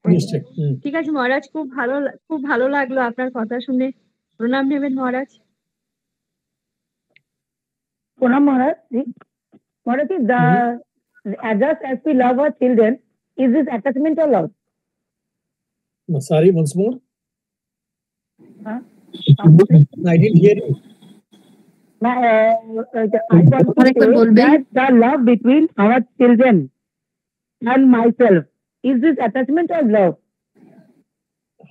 নিশ্চয়ই। ঠিক আছে মহারাজ, খুব ভালো লাগলো আপনার কথা শুনে। প্রণাম নেবেন মহারাজ। প্রণাম মহারাজ। মহারাজ, just as we love our children, is this attachment or love? Sorry, once more. I didn't hear you. I want to say that the love between our children and myself, is this attachment or love?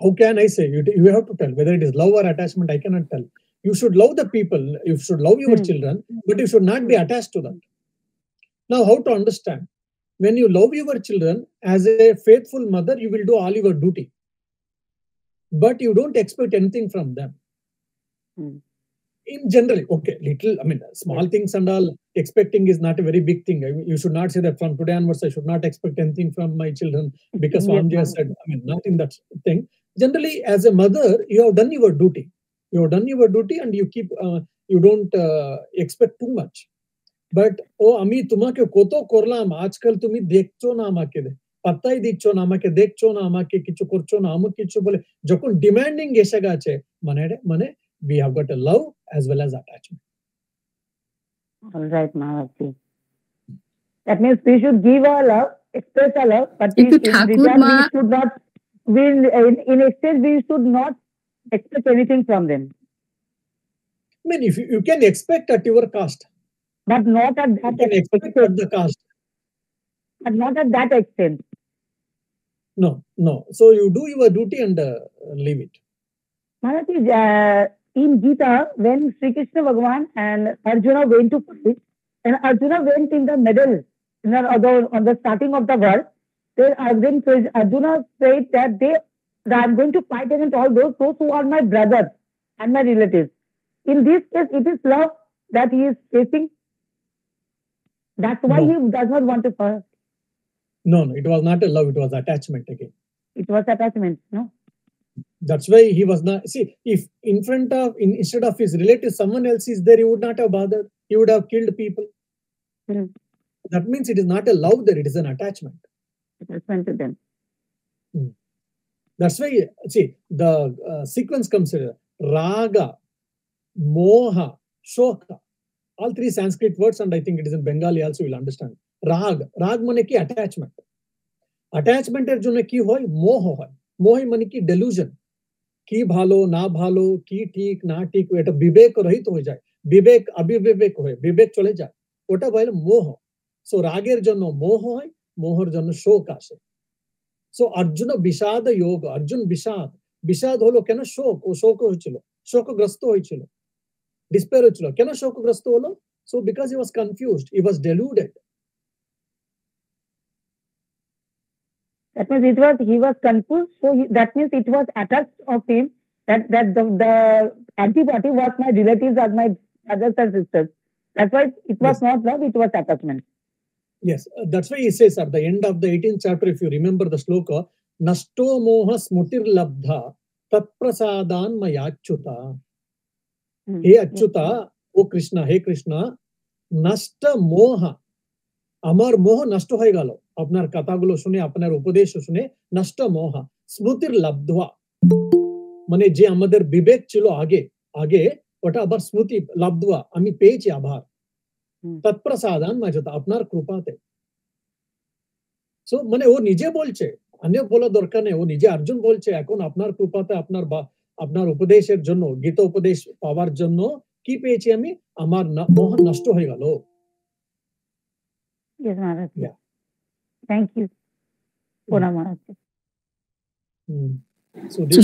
How can I say? You have to tell whether it is love or attachment. I cannot tell. You should love the people, you should love your children, but you should not be attached to them. Now, how to understand? When you love your children, as a faithful mother, you will do all your duty, but you don't expect anything from them. In general, okay, small things and all, expecting is not a very big thing. You should not say that from today onwards I should not expect anything from my children because Swami just said, not in that thing. Generally, as a mother, you have done your duty. You have done your duty and you don't expect too much. But আমি তোমাকে কত করলাম, আজকাল তুমি দেখছো না আমাকে, পাত্তাই দিচ্ছ না আমাকে, দেখছো না আমাকে, কিছু করছো না, আমাকে কিছু বলে যখন ডিমান্ডিং এসে গেছে, মানে we have got a love as well as attachment. All right, Maharaj. That means we should give our love, express our love, but in exchange we should not expect anything from them. I mean, if you can expect at your cost, but not at that expect at the cost, but not at that extent. No. So you do your duty and leave it. Maharaj, in Gita, when Sri Krishna Bhagavan and Arjuna went to fight, and Arjuna went in the middle, on the starting of the war, then Arjuna said that I'm going to fight against all those who are my brothers and my relatives. In this case, it is love that he is facing. That's why he does not want to fight. No, it was not a love, it was attachment again. It was attachment, no? That's why he was not. See, if instead of his relative, someone else is there, he would not have bothered. He would have killed people. That means it is not a love there, it is an attachment. Attachment to them. That's why, see, the sequence comes here. Raga, Moha, shoka. All three Sanskrit words, and I think it is in Bengali also, you will understand. Rag মানে কি attachment. Attachment এর জন্য কি হয়? মোহ হয়। মোহ মানে কি delusion. কি ভালো না ভালো, কি ঠিক না ঠিক, এটা বিবেক রহিত হয়ে যায়। বিবেক অবিবেক হয়ে, বিবেক চলে যায়। ওটা বলে মোহ। সো রাগের জন্য মোহ হয়, মোহর জন্য শোক আসে। সো অর্জুন বিষাদ যোগ, অর্জুন বিষাদ হলো কেন? শোক, ও শোক হয়েছিল, শোকগ্রস্ত হয়েছিল, ডিসপেয়ার হয়েছিল। কেন শোকগ্রস্ত হলো? So because he was confused, he was deluded. That means he was confused. So that means it was attached of him that the antipathy was my relatives as my brothers and sisters. That's why it was Yes. not love, it was attachment. Yes, that's why he says at the end of the 18th chapter, if you remember the shloka, Nashto moha smutir labdha tat prasadan mayachyuta. He achyuta, O Krishna, he Krishna, nashta moha, আমার মোহ নষ্ট হয়ে গেল আপনার কথাগুলো শুনে, আপনার উপদেশ শুনে। নষ্ট মোহ স্মৃতির লব্ধা, মানে যে আমাদের বিবেক ছিল আগে ওটা আবার স্মৃতি লব্ধা, আমি পেয়েছি আবার। তৎপ্রসাদান মাঝতা, আপনার কৃপাতে। সো মানে ও নিজে বলছে, অন্য বলা দরকার নেই, ও নিজে অর্জুন বলছে এখন আপনার কৃপাতে, আপনার উপদেশের জন্য, গীতা উপদেশ পাওয়ার জন্য কি পেয়েছি আমি? আমার মোহ নষ্ট হয়ে গেল। Yes, Maharaj. Yeah. Thank you. Puna Maharaj.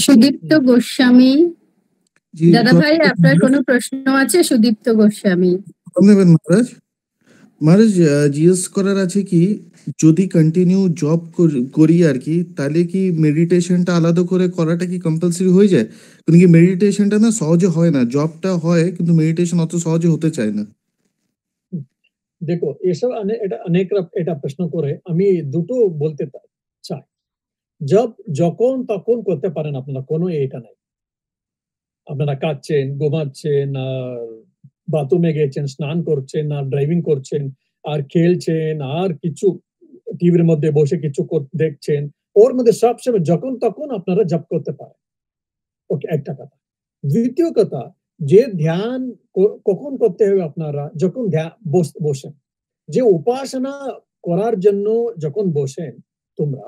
Sudipta Goswami, দাদা ভাই আপনার কোনো প্রশ্ন আছে? সুদীপ্ত গোস্বামী নেবেন মহারাজ। মহারাজ জিজ্ঞেস করার আছে কি, যদি কন্টিনিউ জব করি আর কি, তাহলে কি মেডিটেশনটা আলাদা করে করাটা কি কম্পালসারি হয়ে যায়? কিন্তু কি মেডিটেশনটা না সহজে হয় না, জবটা হয় কিন্তু মেডিটেশন অত সহজে হতে চায় না। দেখো এসব এটা এটা প্রশ্ন করে, আমি দুটো বলতে চাই। যখন তখন করতে পারেন আপনারা, কোনো এটা নাই। আপনারা কাচ্ছেন, ঘুমাচ্ছেন, বাথরুমে গেছেন, স্নান করছেন, আর ড্রাইভিং করছেন, আর খেলছেন, আর কিছু টিভির মধ্যে বসে কিছু দেখছেন, ওর মধ্যে সবসময় যখন তখন আপনারা জপ করতে পারেন। ওকে, একটা কথা। দ্বিতীয় কথা, যে ধ্যান কখন করতে হবে আপনারা? যখন বসেন, যে উপাসনা করার জন্য যখন বসেন তোমরা,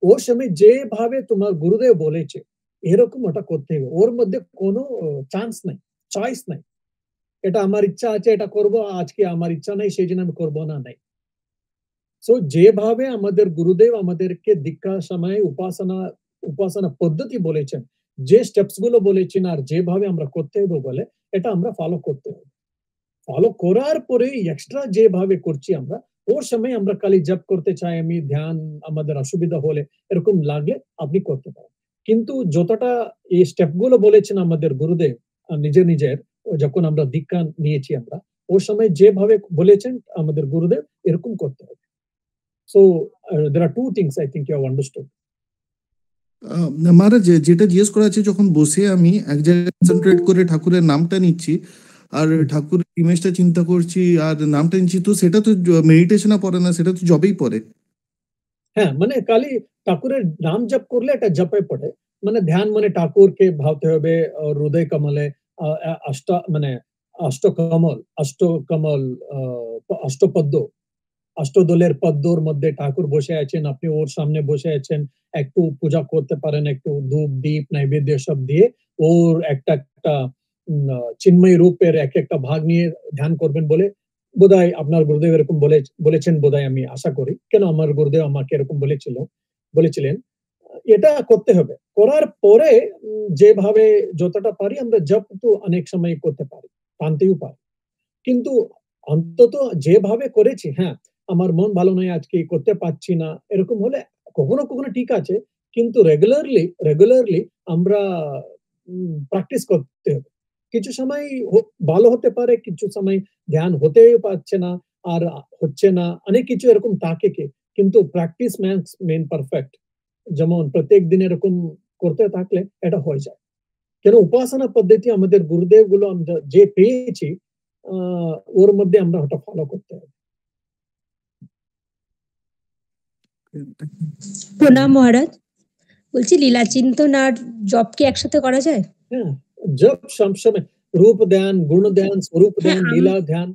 ওর সময় যেভাবে তোমার গুরুদেব বলেছে এরকম ওটা করতে হবে। ওর মধ্যে কোনো চান্স নাই, চয়েস নাই। এটা আমার ইচ্ছা আছে, এটা করব, আজকে আমার ইচ্ছা নাই সেই জন্য আমি করবো না, নাই। সো যেভাবে আমাদের গুরুদেব আমাদেরকে দীক্ষার সময় উপাসনা পদ্ধতি বলেছেন, যে স্টেপস গুলো বলেছেন, আর যেভাবে আমরা করতে হবে বলে, এটা আমরা ফলো করতে হবে। ফলো করার পরে এক্সট্রা যেভাবে করছি আমরা, ওর সময় আমরা খালি জপ করতে চাই, আমি ধ্যান, আমাদের অসুবিধা হলে এরকম লাগলে আপনি করতে পারেন। কিন্তু যতটা এই স্টেপ গুলো বলেছেন আমাদের গুরুদেব নিজের যখন আমরা দীক্ষা নিয়েছি আমরা, ওর সময় যেভাবে বলেছেন আমাদের গুরুদেব, এরকম করতে হবে। So there are two things I think you have understood. মহারাজ যেটা জিজ্ঞেস করা আছে, যখন বসে আমি এক জায়গায় কনসেন্ট্রেট করে ঠাকুরের নামটা নিচ্ছি আর ঠাকুরের ইমেজটা চিন্তা করছি আর নামটা নিচ্ছি, তো সেটা তো মেডিটেশনে পড়ে না, সেটা তো জবেই পড়ে। হ্যাঁ, মানে খালি ঠাকুরের নাম জপ করলে এটা জপে পড়ে। মানে ধ্যান মানে ঠাকুরকে ভাবতে হবে, হৃদয় কমলে অষ্টদলের পদ্মর মধ্যে ঠাকুর বসে আছেন, আপনি ওর সামনে বসে আছেন, একটু পূজা করতে পারেন, একটু ধূপ দীপ নৈবেদ্য সব দিয়ে ওর একটা চিন্ময় রূপের একটা ভাগ নিয়ে ধ্যান করবেন বলে বোধহয় আপনার গুরুদেব এরকম বলেছেন বোধহয়, আমি আশা করি। কেন আমার গুরুদেব আমাকে এরকম বলেছিলেন। এটা করতে হবে। করার পরে যেভাবে যতটা পারি আমরা জপ তো অনেক সময় করতে পারি, টানতেও পারি। কিন্তু অন্তত যেভাবে করেছি, হ্যাঁ আমার মন ভালো নয়, আজকে করতে পারছি না, এরকম হলে কখনো কখনো ঠিক আছে, কিন্তু রেগুলারলি আমরা প্র্যাকটিস করতে হবে। কিছু সময় ভালো হতে পারে, কিছু সময় ধ্যান হতে পারছে না, আর হচ্ছে না, অনেক কিছু এরকম থাকে কিন্তু প্র্যাকটিস মেন পারফেক্ট। যেমন প্রত্যেক দিন এরকম করতে থাকলে এটা হয়ে যায়। কেন উপাসনা পদ্ধতি আমাদের গুরুদেব গুলো আমরা যে পেয়েছি, ওর মধ্যে আমরা ওটা ফলো করতে হবে। প্রণাম মহারাজ, বলছি লীলা চিন্তন আর জব কি একসাথে করা যায়? হ্যাঁ, জব সবসময় रूप ध्यान, गुण ध्यान, स्वरूप হ্যাঁ ध्यान, लीला ध्यान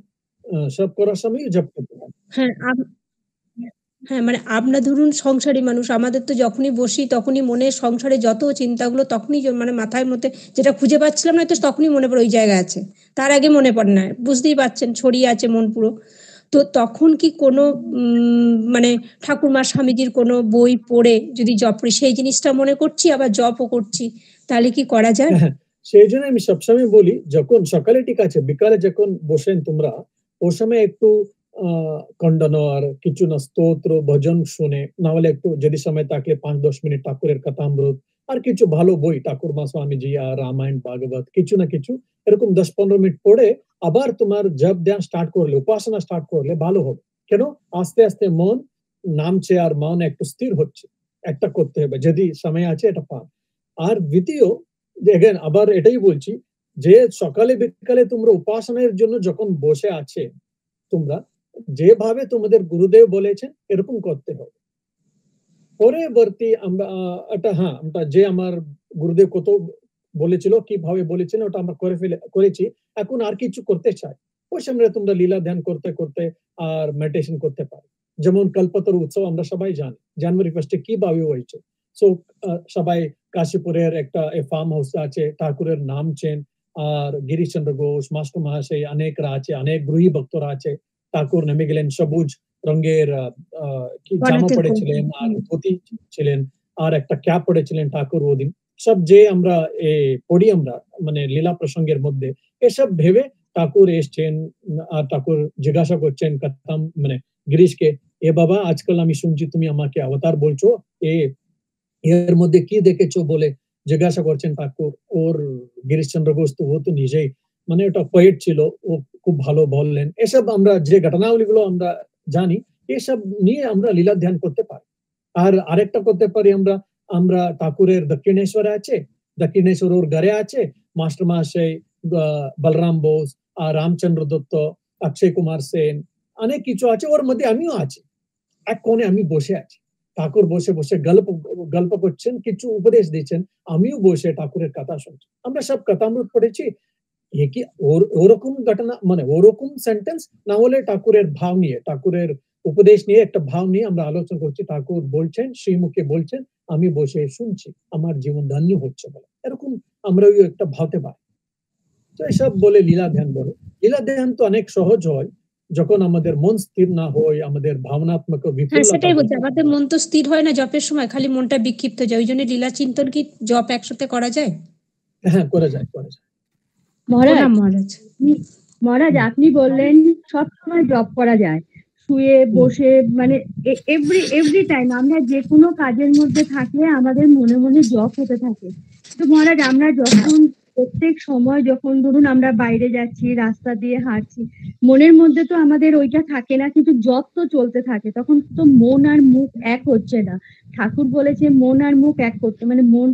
সব করার সময় জপ করতে হয়। হ্যাঁ হ্যাঁ মানে আমরা ধরুন সংসারী মানুষ, আমাদের তো যখনই বসি তখনই মনে সংসারে যত চিন্তাগুলো তখনই মানে মাথার মধ্যে যেটা খুঁজে পাচ্ছিলাম না তো তখনই মনে পড়ে ওই জায়গায় আছে, তার আগে মনে পড়ে না, বুঝতেই পারছেন ছড়িয়ে আছে মন পুরো। তো তখন কি কোনো মানে ঠাকুরমা স্বামীজির কোনো বই পড়ে যদি জপ করি সেই জিনিসটা মনে করছি আবার জপও করছি, তাহলে কি করা যায়? সেই জন্য আমি সবসময় বলি যখন সকালে ঠিক আছে, বিকালে যখন বসেন তোমরা ওই সময় একটু খণ্ডন আর কিছু না স্তোত্র ভজন শুনে, না হলে একটু যদি সময় থাকলে 5-10 মিনিট ঠাকুরের কথামৃত আর কিছু ভালো বই ঠাকুরমা স্বামীজি আর রামায়ণ ভাগবত কিছু না কিছু এরকম 10-15 মিনিট পড়ে আবার তোমার জপ ধ্যান স্টার্ট করলে, উপাসনা স্টার্ট করলে ভালো হবে। কেন আস্তে আস্তে মন নামছে আর মন একটু স্থির হচ্ছে, একটা করতে হবে যদি সময় আছে এটা পান। আর দ্বিতীয় দেখেন আবার এটাই বলছি যে সকালে বিকালে তোমরা উপাসনার জন্য যখন বসে আছে তোমরা যেভাবে তোমাদের গুরুদেব বলেছেন এরকম করতে হবে। পরবর্তী আমরা এটা আমরা যে আমার গুরুদেব কত বলেছিল কিভাবে বলেছেন ওটা আমরা করেছি, এখন আর কিছু করতে চাই ওই সময় তোমরা লীলা ধ্যান করতে করতে আর মেডিটেশন করতে পারো। যেমন কল্পতরু উৎসব আমরা সবাই জানি জানুয়ারি 1 কিভাবে হয়েছে। সো সবাই কাশীপুরের একটা ফার্ম হাউস আছে, ঠাকুরের নাম চেন আর গিরিশচন্দ্র ঘোষ মাস্টার মহাশয় অনেকরা আছে, অনেক গৃহী ভক্তরা আছে। ঠাকুর নেমে গেলেন সবুজ রঙের কি জামা পড়েছিলেন আর ধুতি ছিলেন আর একটা ক্যাপ পড়েছিলেন ঠাকুর ওদিন। সব যে আমরা পড়ি আমরা মানে লীলা প্রসঙ্গের মধ্যে এসব ভেবে ঠাকুর এসছেন আর ঠাকুর জিজ্ঞাসা করছেন কথাম মানে গিরিশকে, এ বাবা আজকাল আমি শুনছি তুমি আমাকে অবতার বলছো, এর মধ্যে কি দেখেছো বলে জিজ্ঞাসা করছেন ঠাকুর। ওর গিরিশচন্দ্র ঘোষ তো ও তো নিজেই মানে ওটা পোয়েট ছিল, ও খুব ভালো বললেন। এসব আমরা যে ঘটনাবলীগুলো আমরা জানি এসব নিয়ে আমরা লীলা ধ্যান করতে পারি। আর আরেকটা করতে পারি আমরা ঠাকুরের দক্ষিণেশ্বর আছে, দক্ষিণেশ্বর ওর ঘরে আছে মাস্টার মহাশয় বলরাম বোস আর রামচন্দ্র দত্ত অক্ষয় কুমার সেন অনেক কিছু আছে, ওর মধ্যে আমিও আছি। এক কোণে আমি বসে আছি, ঠাকুর বসে বসে গল্প করছেন, কিছু উপদেশ দিচ্ছেন, আমিও বসে ঠাকুরের কথা শুনছি। আমরা সব কথামৃত পড়েছি, কি ওরকম ঘটনা মানে ওরকম সেন্টেন্স না হলে ঠাকুরের ভাব নিয়ে ঠাকুরের উপদেশ নিয়ে একটা ভাব নিয়ে আমরা আলোচনা করছি। ঠাকুর বলছেন শ্রীমুখে বলছেন, আমি বসে শুনছি, আমার জীবন ধন্য হচ্ছে বলে এরকম আমরা একটা ভাবতে পারি। তো এসব বলে লীলা ধ্যান বলে। লীলা ধ্যান তো অনেক সহজ হয় যখন আমাদের মন স্থির না হয়, আমাদের ভাবনাত্মক বিফলতা। সেটাই বলছি, আমাদের মন তো স্থির হয় না জপের সময়, খালি মনটা বিক্ষিপ্ত যায়। ওই জন্য লীলা চিন্তন কি জপ একসাথে করা যায়? হ্যাঁ করা যায়, করা যায়। মহারাজ আপনি বললেন সব সময় জপ করা যায়, শুয়ে বসে মানে এভরি টাইম আমরা যে কোনো কাজের মধ্যে থাকলে আমাদের মনে মনে জপ হতে থাকে। তো মহারাজ আমরা যখন প্রত্যেক সময় যখন ধরুন আমরা বাইরে যাচ্ছি রাস্তা দিয়ে হাঁটছি মনের মধ্যে তো আমাদের ওইটা থাকে না, কিন্তু জপ তো চলতে থাকে, তখন তো মন আর মুখ এক হচ্ছে না। ঠাকুর বলেছে মন আর মুখ এক করতে, মানে মন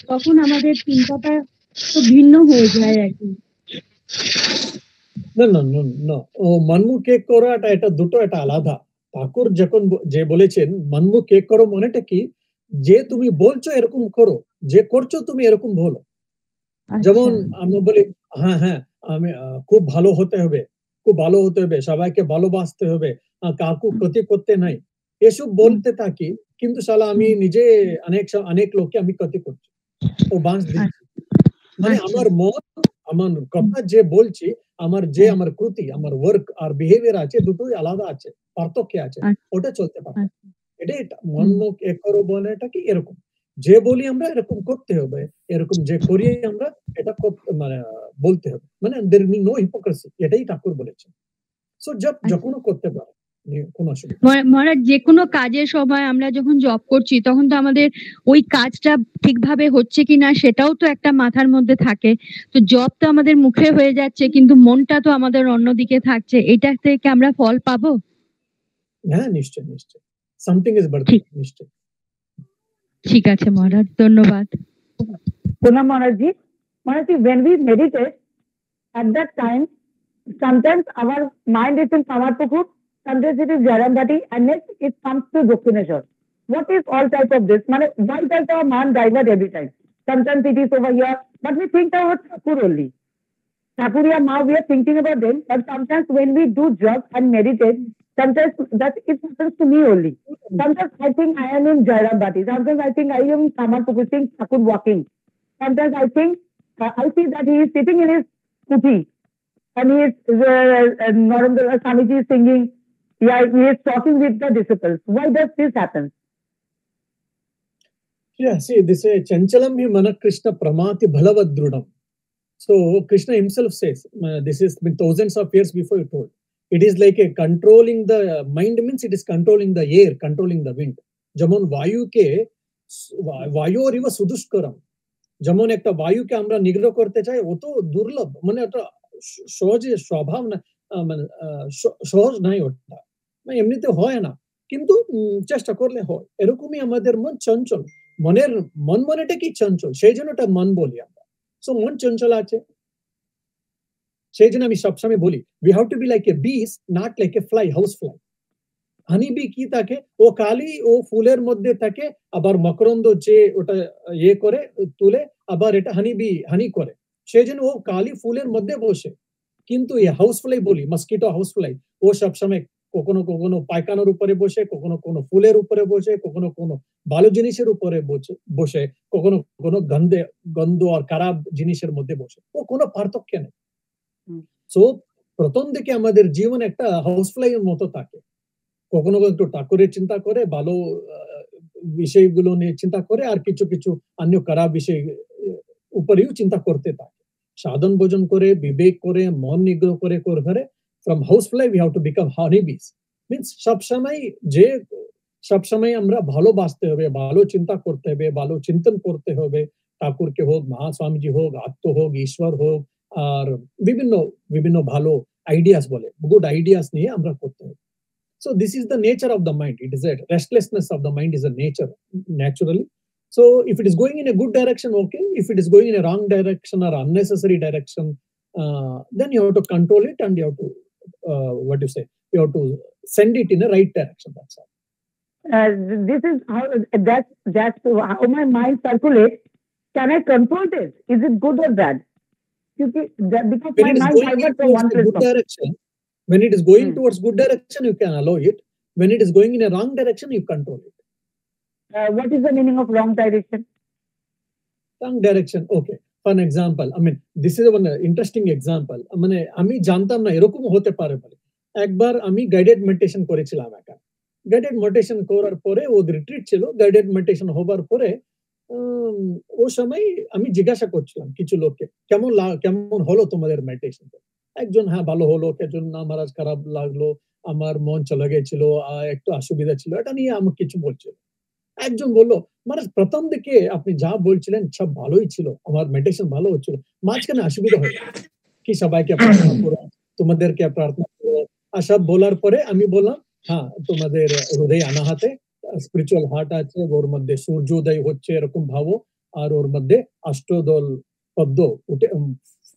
তখন আমাদের চিন্তাটা তো ভিন্ন হয়ে যায় আর কি। না ও মনমুখ এক করাটা এটা দুটো এটা আলাদা। ঠাকুর যখন যে বলেছেন মনমুখ এক করো মানেটা কি, যে তুমি বলছো এরকম করো, যে করছো তুমি এরকম বলো। যেমন আমি বলি হ্যাঁ আমি খুব ভালো হতে হবে, খুব ভালো হতে হবে, সবাইকে ভালোবাসতে হবে, কাকু ক্ষতি করতে নাই, এসব বলতে থাকি, কিন্তু শালা আমি নিজে অনেক লোককে আমি ক্ষতি করছি ও বাঁশ দিচ্ছি। মানে আমার মন আমার কথা যে বলছি আমার কৃতি আমার ওয়ার্ক আর বিহেভিয়ার আছে দুটোই আলাদা আছে, পার্থক্য আছে, ওটা চলতে পারে। এটাই মন মুখ এক করো বলাটা কি এরকম, যে বলি আমরা এরকম করতে হবে, এরকম যে করি আমরা এটা মানে বলতে হবে, মানে there will be no hypocrisy, এটাই ঠাকুর বলেছেন। সো যখন করতে পারে কোনো অসুবিধা। মহারাজ যে কোনো কাজের সময় আমরা যখন জব করছি তখন তো আমাদের ওই কাজটা ঠিকভাবে হচ্ছে কিনা সেটাও তো একটা মাথার মধ্যে থাকে। তো জব তো আমাদের মুখে হয়ে যাচ্ছে কিন্তু মনটা তো আমাদের অন্যদিকে থাকছে, এটা থেকে আমরা ফল পাবো? হ্যাঁ নিশ্চয় নিশ্চয়, সামথিং ইজ বার্থিং নিশ্চয়। ঠিক আছে মহারাজ, ধন্যবাদ। Puna Maharajji, when we meditate, at that time, sometimes our mind is in Samarpur, sometimes it is Jarambati, and next it comes to Dakshineshwar. What is all type of this? Why does our mind divert every time? Sometimes it is over here, but we think about Thakur only. Thakurya, now we are thinking about them, but sometimes when we do job and meditate, sometimes that it happens to me only. Sometimes I think I am in Jairabati. Sometimes I think I am in Kamarpukur Singh Thakur walking. Sometimes I think I see that he is sitting in his kuti and he is Narendra Swamiji is singing. Yeah, he is talking with the disciples. Why does this happen? Yeah, see, this is Chanchalam hi mana Krishna pramati bhalavadrudam. So Krishna himself says, this is been thousands of years before he told. It is like a controlling the mind means it is controlling the air, controlling the wind. যেমন বায়ুকে বায়ু আর ইবা সুদুষ্করম, যেমন একটা বায়ুকে আমরা নিগ্রহ করতে চাই অত দুর্লভ, মানে একটা সহজে স্বভাব না, মানে সহজ নাই ওটা, মানে এমনিতে হয় না, কিন্তু চেষ্টা করলে হয়। এরকমই আমাদের মন চঞ্চল, মনের মন মনেটা কি চঞ্চল, সেই জন্য এটা মন বলি আমরা। সো মন চঞ্চল আছে, সেই জন্য আমি সবসময় বলি we have to be like a bees, not like a fly, house fly. Honey B কি থাকে, ও খালি ও ফুলের মধ্যে থাকে, আবার মকরন্দ যে ওটা ইয়ে করে তুলে, আবার এটা হানি করে, সেই জন্য ও খালি ফুলের মধ্যে বসে। কিন্তু এই হাউস ফ্লাই বলি, মস্কিটো হাউস ফ্লাই, ও সবসময় কখনো কখনো পায়খানার উপরে বসে, কখনো কোনো ফুলের উপরে বসে, কখনো কোনো ভালো জিনিসের উপরে বসে, কখনো কোনো গন্ধ আর খারাপ জিনিসের মধ্যে বসে, ও কোনো পার্থক্য নেই। সো প্রথম দিকে আমাদের জীবন একটা হাউস ফ্লাই এর মতো থাকে, কখনো একটু ঠাকুরের চিন্তা করে, ভালো বিষয়গুলো নিয়ে চিন্তা করে, আর কিছু কিছু অন্য খারাপ বিষয় উপরেও চিন্তা করতে থাকে, সাধন ভোজন করে, বিবেক করে, মন নিগ্রহ করে করে from housefly we have to become honeybees. Means সবসময় আমরা ভালোবাসতে হবে, ভালো চিন্তা করতে হবে, ভালো চিন্তন করতে হবে, ঠাকুরকে হোক, মহাস্বামীজি হোক, আত্ম হোক, ঈশ্বর হোক, আর বিভিন্ন ভালো আইডিয়াস বলে, গুড আইডিয়াস নিয়ে আমরা করতে হবে। So this is the nature of the mind. It is a restlessness of the mind is a nature naturally. So if it is going in a good direction, okay. If it is going in a wrong direction or unnecessary direction, then you have to control it and you have to you have to send it in the right direction. That's all. This is how that's how my mind circulates. Can I control this? Is it good or bad? Because my mind diverts from one place. When it is going towards good direction, you can allow it. When it is going in a wrong direction, you control it. What is the meaning of wrong direction? Wrong direction, okay. For an example, I mean, this is one interesting example. মানে আমি জানতাম না এরকম হতে পারে বলে। একবার আমি গাইডেড মেডিটেশন করেছিলাম একা। গাইডেড মেডিটেশন করার পরে ও রিট্রিট ছিল, গাইডেড মেডিটেশন হবার পরে ও সময় আমি জিজ্ঞাসা করছিলাম কিছু লোককে, কেমন হলো তোমাদের মেডিটেশন? একজন হ্যাঁ ভালো হলো, একজন না মহারাজ খারাপ লাগলো, আমার মন চলে গেছিল, একটু অসুবিধা ছিল, এটা নিয়ে আমাকে কিছু বলছিল। একজন বললো মানে প্রথম দিকে আপনি যা বলছিলেন সব ভালোই ছিল, আমার মেডিটেশন ভালো হচ্ছিল, মাঝখানে অসুবিধা হয়ে গেছে, কি সবাইকে প্রার্থনা করো, তোমাদেরকে প্রার্থনা করো, আর সব বলার পরে আমি বললাম হ্যাঁ তোমাদের হৃদয় অনাহাতে স্পিরিচুয়াল হার্ট আছে, ওর মধ্যে সূর্যোদয় হচ্ছে এরকম ভাবো, আর ওর মধ্যে অষ্টদল পদ্ম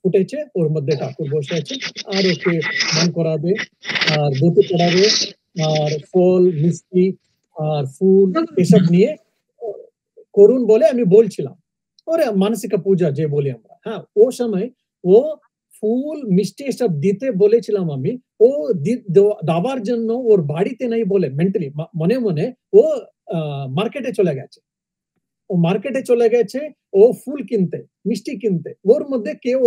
ফুটেছে, ওর মধ্যে ঠাকুর বসে আছে, আর ওকে মন করাবে, আর ধুতি পড়াবে, আর ফল মিষ্টি আর ফুল এসব নিয়ে করুন বলে আমি বলছিলাম। ওরে মানসিক পূজা যে বলি আমরা, হ্যাঁ ও সময় ও ফুল মিষ্টি এসব দিতে বলেছিলাম আমি, ও দাবার জন্য ওর বাড়িতে নাই বলে মেন্টালি মনে মনে ও মার্কেটে চলে গেছে, ও ফুল কিনতে, মিষ্টি কিনতে, ওর মধ্যে কেউ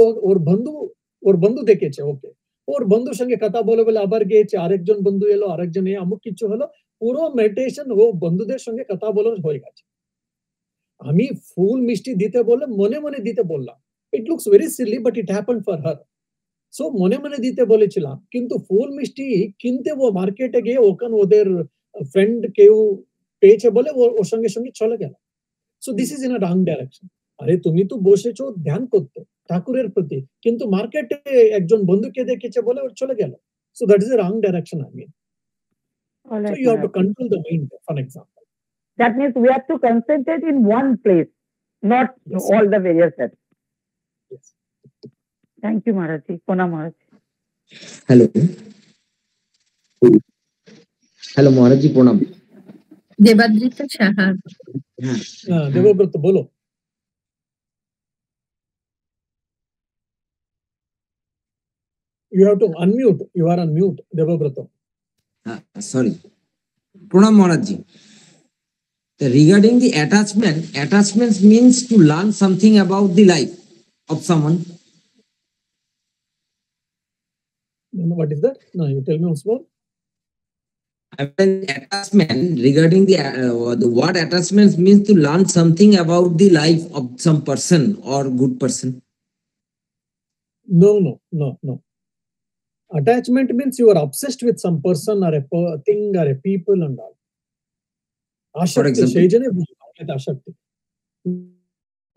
ওর বন্ধু দেখেছে ওকে, ওর বন্ধুর সঙ্গে কথা বলে বলে আবার গিয়েছে, আরেকজন বন্ধু এলো, আরেকজন আমুক কিছু হলো, পুরো মেডিটেশন ও বন্ধুদের সঙ্গে কথা বলে হয়ে গেছে। আমি ফুল মিষ্টি দিতে বলে মনে মনে দিতে বললাম, it looks very silly but it happened for her. So মনে মনে দিতে বলেছিলাম, কিন্তু ফুল মিষ্টি কিনতে ও মার্কেটে গিয়ে ওখানে ওদের ফ্রেন্ড কেউ পেয়েছে বলে ওর সঙ্গে সঙ্গে চলে গেল। So this is in a wrong direction. আরে তুমি তো বসেছো ধ্যান করতে ঠাকুরের প্রতি, কিন্তু মার্কেটে একজন বন্ধুকে দেখেছে বলে ওর চলে গেল। So that is a wrong direction I mean. So you have to control the mind, for example. That means we have to concentrate in one place, not all the various steps. Yes. Thank you, Maharaji. Pona Maharaji. Hello, Maharaji. Pranam. Debadrita Saha. Debabrata বলো। You have to unmute. You are on mute, Devabrata. Sorry. Pranam Maharajji. Regarding the attachments means to learn something about the life of someone. What is that? No, you tell me once more. Attachment, regarding the word attachments means to learn something about the life of some person or good person. No. Attachment means you are obsessed with some person or a thing or a people and all. For example?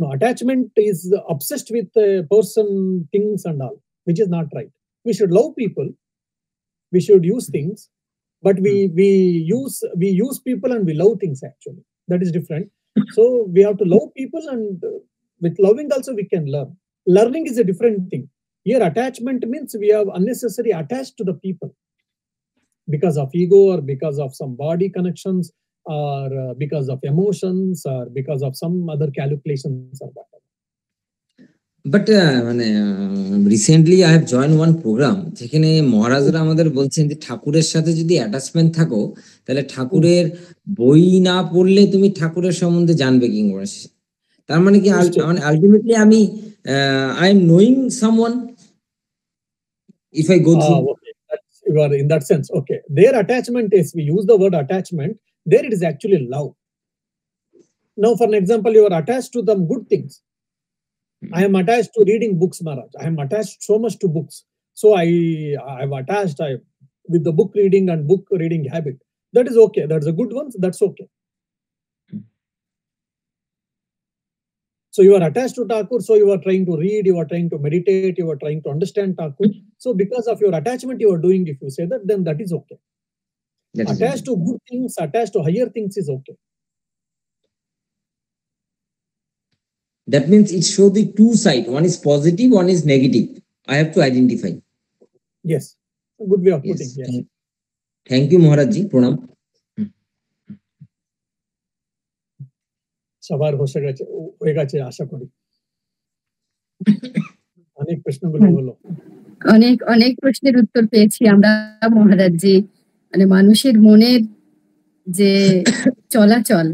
No, attachment is obsessed with a person, things and all, which is not right. We should love people. We should use things, but we use people and we love things actually. That is different. So we have to love people, and with loving also we can learn. Learning is a different thing. Here attachment means we have unnecessarily attached to the people because of ego or because of some body connections or because of emotions or because of some other calculations or whatever. But recently I have joined one program যেখানে মহারাজরা আমাদের বলছেন যে ঠাকুরের সাথে যদি অ্যাটাচমেন্ট থাকো তাহলে ঠাকুরের বই না পড়লে তুমি ঠাকুরের সম্বন্ধে জানবে কি করে। তার মানে কি আলটিমেটলি আমি I am knowing someone if I go through. Okay. You are in that sense. Okay. Their attachment is, we use the word attachment, there it is actually love. Now, for an example, you are attached to them good things. I am attached to reading books, Maharaj. I am attached so much to books. So I'm attached with the book reading and book reading habit. That is okay. That's a good one. That's okay. So you are attached to Thakur. So you are trying to read, you are trying to meditate, you are trying to understand Thakur. So because of your attachment you are doing, if you say that, then that is okay. Attached to good things, attached to higher things is okay. That means it shows the two sides. One is positive, one is negative. I have to identify. Yes. A good way of putting. Yes. Thank you, Maharajji. Pranam. সবার হয়ে গেছে আশা করি। অনেক প্রশ্নগুলো হলো। অনেক প্রশ্নের উত্তর পেয়েছি আমরা মহারাজজি। মানে মানুষের মনের যে চলাচল,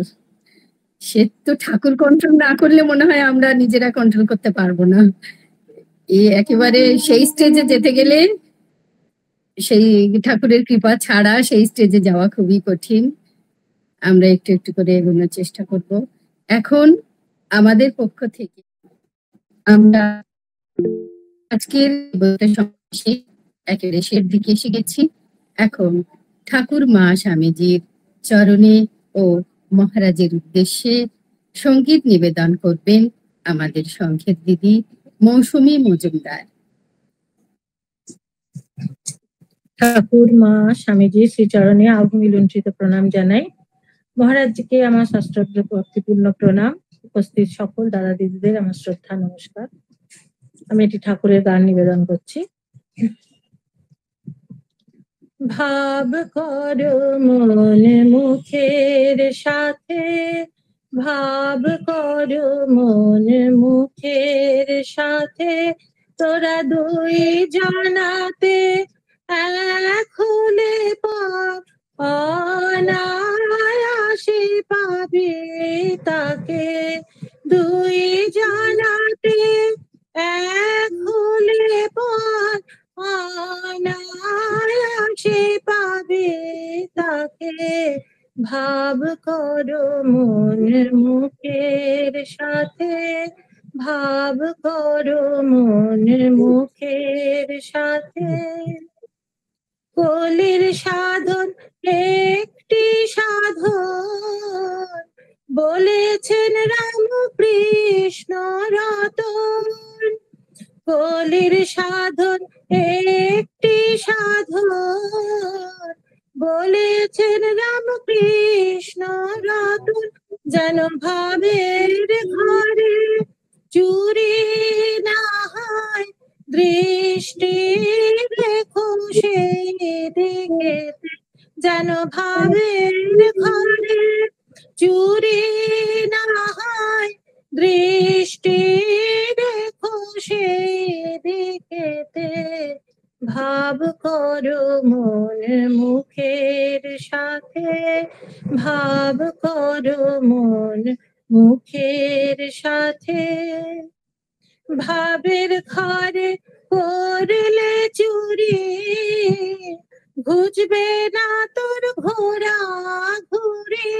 সে তো ঠাকুর কন্ট্রোল না করলে মনে হয় আমরা নিজেরা কন্ট্রোল করতে পারবো না। একেবারে সেই স্টেজে যেতে গেলে সেই ঠাকুরের কৃপা ছাড়া সেই স্টেজে যাওয়া খুবই কঠিন। আমরা একটু একটু করে এগোনোর চেষ্টা করব। এখন আমাদের পক্ষ থেকে আমরা আজকের একেবারে শেষ দিকে এসে গেছি। এখন ঠাকুর মা স্বামীজির চরণে ও মহারাজের উদ্দেশ্যে সঙ্গীত নিবেদন করবেন আমাদের সংঘের দিদি মৌসুমী মজুমদার। ঠাকুর মা স্বামীজির শ্রীচরণে আভূমিলুণ্ঠিত প্রণাম জানাই। মহারাজজিকে আমার শাস্ত্রোক্ত ভক্তিপূর্ণ প্রণাম। উপস্থিত সকল দাদা দিদিদের আমার শ্রদ্ধা নমস্কার। আমি এটি ঠাকুরের গান নিবেদন করছি। ভাব করো মন মুখের সাথে, ভাব করো মন মুখের সাথে, তোরা দুই জানাতে এক হলে অনায়াসে পাবে তাকে, দুই জানাতে এক হলে অনায়াসে পাবে তাকে, ভাব করো মন মুখের সাথে, ভাব করো মন মুখের সাথে। কলির সাধন একটি সাধন, বলেছেন রামকৃষ্ণ রতন। কলির সাধন একটি সাধন, বলেছেন রামকৃষ্ণ রতন। যেন ভাবের ঘরে চুরি না হয়, দৃষ্টি রেখো সেই দিকে। যেন ভাবের ঘরে চুরি না হয়, দৃষ্টি রেখো সেই দিকেতে। করো মন মুখের সাথে, ভাব করো মন মুখের সাথে। ভাবের ঘরে করলে চুরি, ঘুচবে না তোর ঘোরা ঘুরি।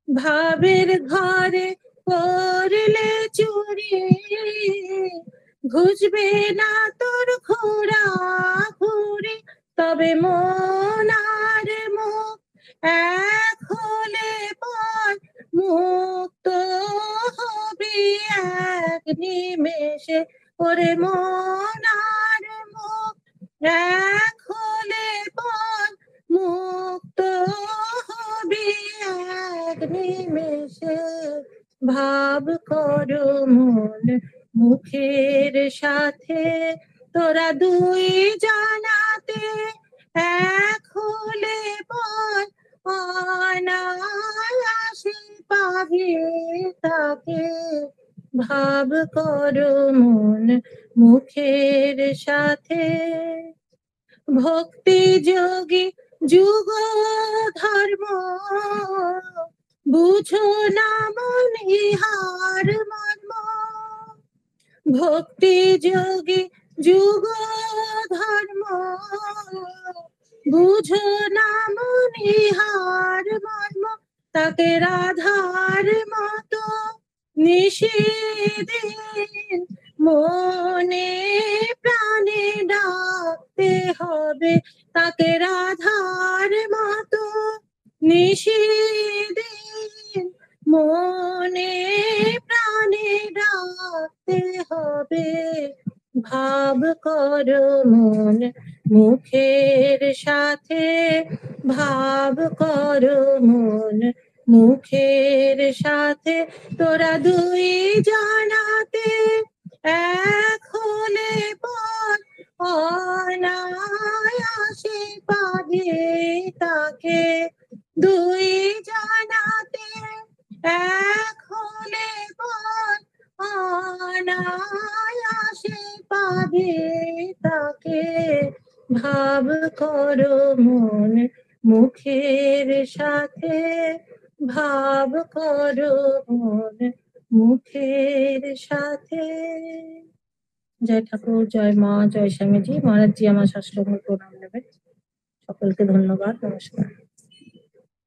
ভাবের ঘরে করলে চুরি, ঘুচবে না তোর ঘোরা ঘুরি। তবে মন আর মুখ এক হলে পর মুক্ত হবি এক নিমেষে। ওরে মন আর মুখ এক হলে পর মুক্ত হবি এক নিমেষে। ভাব করো মন মুখের সাথে, তোরা দুই জানাতে এক হলে পর অনায়াসে পাবি তাকে। ভাব করো মন মুখের সাথে। ভক্তি যোগী যুগ ধর্ম, বুঝো না মন ইহার মর্ম। ভক্তি যোগী যুগ ধর্ম, বুঝো না মন ইহার মর্ম। তাকে রাধার মতো নিশিদিন মনে প্রাণে ডাকতে হবে। তাকে রাধার মতো নিশিদিন মনে প্রাণে ডাকতে হবে। ভাব করো মন মুখের সাথে, ভাব করো মন মুখের সাথে। তোরা দুই জানাতে এক হলে পর অনায়াসে পাবে তাকে। দুই জানাতে এক হলে পর অনায়াসে পাবে তাকে। ভাব করো মন মুখের সাথে, ভাব করো মন মুখের সাথে। জয় ঠাকুর, জয় মা, জয় স্বামীজি। মহারাজজি আমার শাস্ত্রমূল প্রণাম নেবেন। সকলকে ধন্যবাদ, নমস্কার।